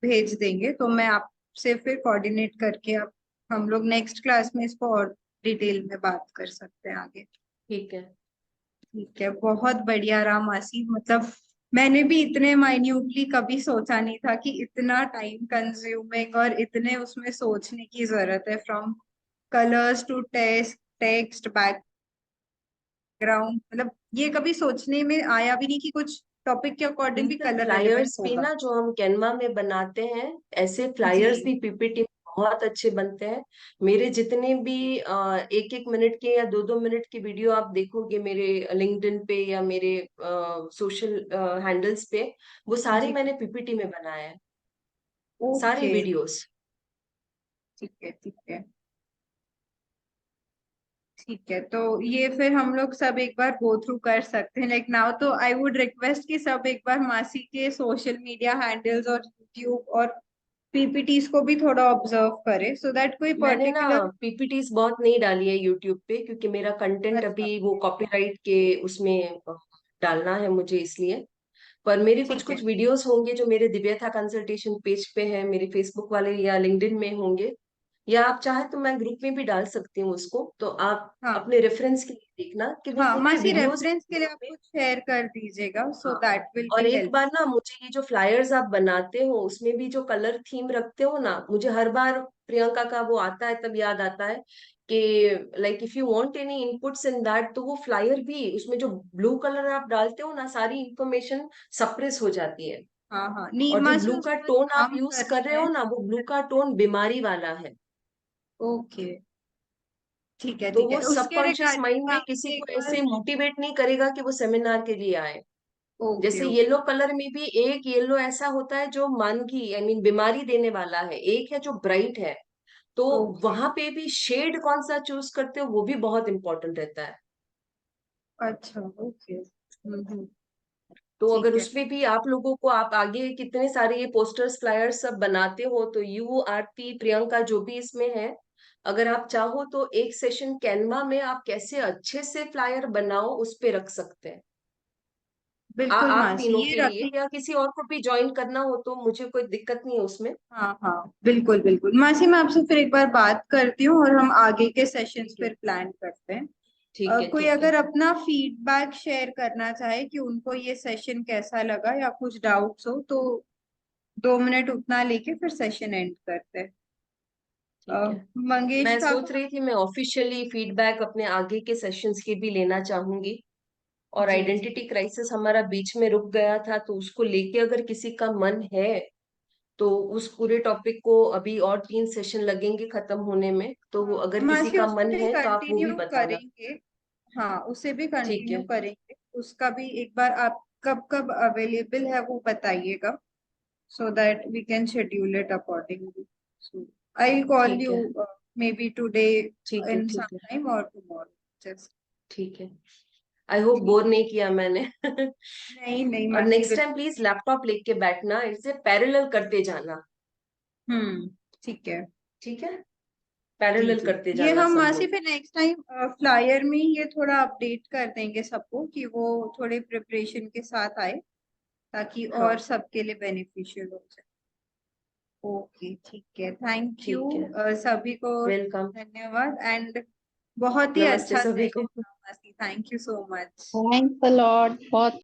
Speaker 1: भेज देंगे, तो मैं आपसे फिर कोऑर्डिनेट करके आप हम लोग नेक्स्ट क्लास में इसको और डिटेल में बात कर सकते हैं आगे।
Speaker 2: ठीक है।
Speaker 1: ठीक है, बहुत बढ़िया रहा मासी। मतलब मैंने भी इतने माइन्यूटली कभी सोचा नहीं था कि इतना टाइम कंज्यूमिंग और इतने उसमें सोचने की जरूरत है, from colours to text background. मतलब ये कभी सोचने में आया भी नहीं कि कुछ टॉपिक के अकॉर्डिंग भी
Speaker 2: डिजिटल
Speaker 1: कलर रिलेवेंट
Speaker 2: फ्लायर्स भी
Speaker 1: होगा।
Speaker 2: ना जो हम कैनवा में बनाते हैं, ऐसे
Speaker 1: जी।
Speaker 2: फ्लायर्स भी पीपीटी में बहुत अच्छे बनते हैं। मेरे जितने भी 1-1 मिनट के या 2-2 मिनट की वीडियो आप देखोगे मेरे लिंक्डइन पे या मेरे सोशल हैंडल्स पे, वो सारे
Speaker 1: जी
Speaker 2: मैंने पीपीटी में बनाए हैं, सारे
Speaker 1: ओके
Speaker 2: वीडियोस।
Speaker 1: ठीक है ठीक है ठीक है। तो ये फिर हम लोग सब एक बार गो थ्रू कर सकते हैं लाइक नाउ। तो आई वुड रिक्वेस्ट कि सब एक बार मासी के सोशल मीडिया हैंडल्स और यूट्यूब और पीपीटीज को भी थोड़ा ऑब्जर्व करे सो दैट कोई
Speaker 2: मैंने ना
Speaker 1: पर्टिकुलर।
Speaker 2: पीपीटीज बहुत नहीं डाली है यूट्यूब पे, क्योंकि मेरा कंटेंट
Speaker 1: अच्छा
Speaker 2: अभी वो कॉपीराइट के उसमें डालना है मुझे, इसलिए। पर मेरे कुछ
Speaker 1: ठीक है।
Speaker 2: कुछ वीडियोस होंगे जो मेरे दिव्यथा कंसल्टेशन पेज पे है, मेरे फेसबुक वाले या लिंक्डइन में होंगे, या आप चाहे तो मैं ग्रुप में भी डाल सकती हूँ उसको, तो आप
Speaker 1: हाँ
Speaker 2: अपने रेफरेंस के लिए देखना कि वो
Speaker 1: हाँ
Speaker 2: पूरे
Speaker 1: मासी
Speaker 2: वीडियोस।
Speaker 1: रेफरेंस के लिए आप कुछ शेयर कर दीजिएगा सो
Speaker 2: हाँ,
Speaker 1: दैट विल
Speaker 2: और
Speaker 1: बी
Speaker 2: एक
Speaker 1: हेल्प।
Speaker 2: बार ना मुझे ये जो फ्लायर्स आप बनाते हो उसमें भी जो कलर थीम रखते हो ना, मुझे हर बार प्रियंका का वो आता है तब याद आता है कि like if you want any inputs in that, तो वो फ्लायर भी उसमें जो ब्लू कलर आप डालते हो ना, सारी इंफॉर्मेशन सप्रेस हो जाती है।
Speaker 1: हाँ हाँ नहीं
Speaker 2: और जो
Speaker 1: मासी
Speaker 2: ब्लू
Speaker 1: उस
Speaker 2: का
Speaker 1: पर
Speaker 2: टोन आप
Speaker 1: काम
Speaker 2: यूज
Speaker 1: कर
Speaker 2: कर
Speaker 1: रहे
Speaker 2: रहे हो
Speaker 1: हैं।
Speaker 2: ना, वो ब्लू का टोन बीमारी वाला है।
Speaker 1: ओके ठीक है
Speaker 2: तो
Speaker 1: ठीक है।
Speaker 2: वो
Speaker 1: उसके
Speaker 2: सबकॉन्शियस
Speaker 1: रिगार्डिंग
Speaker 2: माइंड
Speaker 1: मैं
Speaker 2: में किसी
Speaker 1: आपसे
Speaker 2: को
Speaker 1: एक बार।
Speaker 2: ऐसे मोटिवेट नहीं करेगा कि वो सेमिनार के लिए आए।
Speaker 1: ओके
Speaker 2: जैसे
Speaker 1: ओके
Speaker 2: येलो कलर में भी एक येलो ऐसा होता है जो मानगी आई मीन बीमारी देने वाला है, एक है जो ब्राइट है। तो
Speaker 1: ओके
Speaker 2: वहां पे भी शेड कौन सा चूज करते हो वो भी बहुत इंपॉर्टेंट रहता है।
Speaker 1: अच्छा ओके
Speaker 2: तो अगर
Speaker 1: ठीक है।
Speaker 2: उसमें भी आप लोगों को, आप आगे कितने सारे ये पोस्टर्स फ्लायर्स सब बनाते हो, तो यू आरती प्रियंका जो भी इसमें है, अगर आप चाहो तो एक सेशन कैनवा में आप कैसे अच्छे से फ्लायर बनाओ उस पे रख सकते हैं।
Speaker 1: बिल्कुल
Speaker 2: आप
Speaker 1: मासी
Speaker 2: तीनों
Speaker 1: ये
Speaker 2: के लिए,
Speaker 1: रखें।
Speaker 2: या किसी और को भी ज्वाइन करना हो तो मुझे कोई दिक्कत नहीं है उसमें।
Speaker 1: हाँ हाँ बिल्कुल बिल्कुल मासी मैं आपसे फिर एक बार बात करती हूँ और हम आगे के सेशंस
Speaker 2: ठीक है,
Speaker 1: फिर प्लान करते हैं।
Speaker 2: ठीक है,
Speaker 1: कोई
Speaker 2: ठीक है।
Speaker 1: अगर अपना फीडबैक शेयर करना चाहे कि उनको ये सेशन कैसा लगा या कुछ डाउट्स हो तो 2 मिनट उतना लेके फिर सेशन एंड करते हैं।
Speaker 2: ठीक है।
Speaker 1: मंगेश
Speaker 2: मैं सोच
Speaker 1: ठाकुर।
Speaker 2: रही थी मैं ऑफिशियली फीडबैक अपने आगे के सेशंस के भी लेना चाहूंगी। और
Speaker 1: जी जी
Speaker 2: आइडेंटिटी क्राइसिस हमारा बीच में रुक गया था, तो उसको लेके अगर किसी का मन है तो उस पूरे टॉपिक को अभी और 3 सेशन लगेंगे खत्म होने में, तो
Speaker 1: हाँ
Speaker 2: अगर किसी
Speaker 1: मासी
Speaker 2: का
Speaker 1: उसे
Speaker 2: मन
Speaker 1: भी
Speaker 2: है तो आप वो भी
Speaker 1: कंटिन्यू
Speaker 2: बताना।
Speaker 1: करेंगे। हाँ उसे भी
Speaker 2: ठीक
Speaker 1: कंटिन्यू
Speaker 2: है,
Speaker 1: करेंगे। उसका भी एक बार आप कब कब अवेलेबल है वो बताइएगा so that we can schedule it accordingly. So I'll call
Speaker 2: ठीक
Speaker 1: you
Speaker 2: है,
Speaker 1: maybe today
Speaker 2: ठीक है,
Speaker 1: in
Speaker 2: ठीक
Speaker 1: some
Speaker 2: है,
Speaker 1: time or tomorrow. Just
Speaker 2: ठीक है। आई होप
Speaker 1: ठीक।
Speaker 2: बोर नहीं किया मैंने।
Speaker 1: नहीं नहीं
Speaker 2: और
Speaker 1: मासी
Speaker 2: नेक्स्ट टाइम प्लीज लैपटॉप लेके बैठना, इसे पैरेलल करते जाना।
Speaker 1: ठीक है।
Speaker 2: ठीक है,
Speaker 1: जी
Speaker 2: पैरेलल
Speaker 1: जी
Speaker 2: करते
Speaker 1: ये
Speaker 2: जाना
Speaker 1: हम
Speaker 2: सब
Speaker 1: मासी
Speaker 2: लोग।
Speaker 1: फिर नेक्स्ट टाइम फ्लायर में ये थोड़ा अपडेट कर देंगे सबको कि वो थोड़े प्रिपरेशन के साथ आए ताकि और
Speaker 2: हाँ,
Speaker 1: सबके लिए बेनिफिशियल हो जाए। ओके ठीक है थैंक यू
Speaker 2: ठीक है।
Speaker 1: सभी को।
Speaker 2: वेलकम।
Speaker 1: धन्यवाद एंड बहुत ही
Speaker 2: नमस्ते
Speaker 1: अच्छा
Speaker 2: सभी
Speaker 1: सेशन
Speaker 2: को।
Speaker 1: था मासी। Thank you so much.
Speaker 5: Thanks a lot बहुत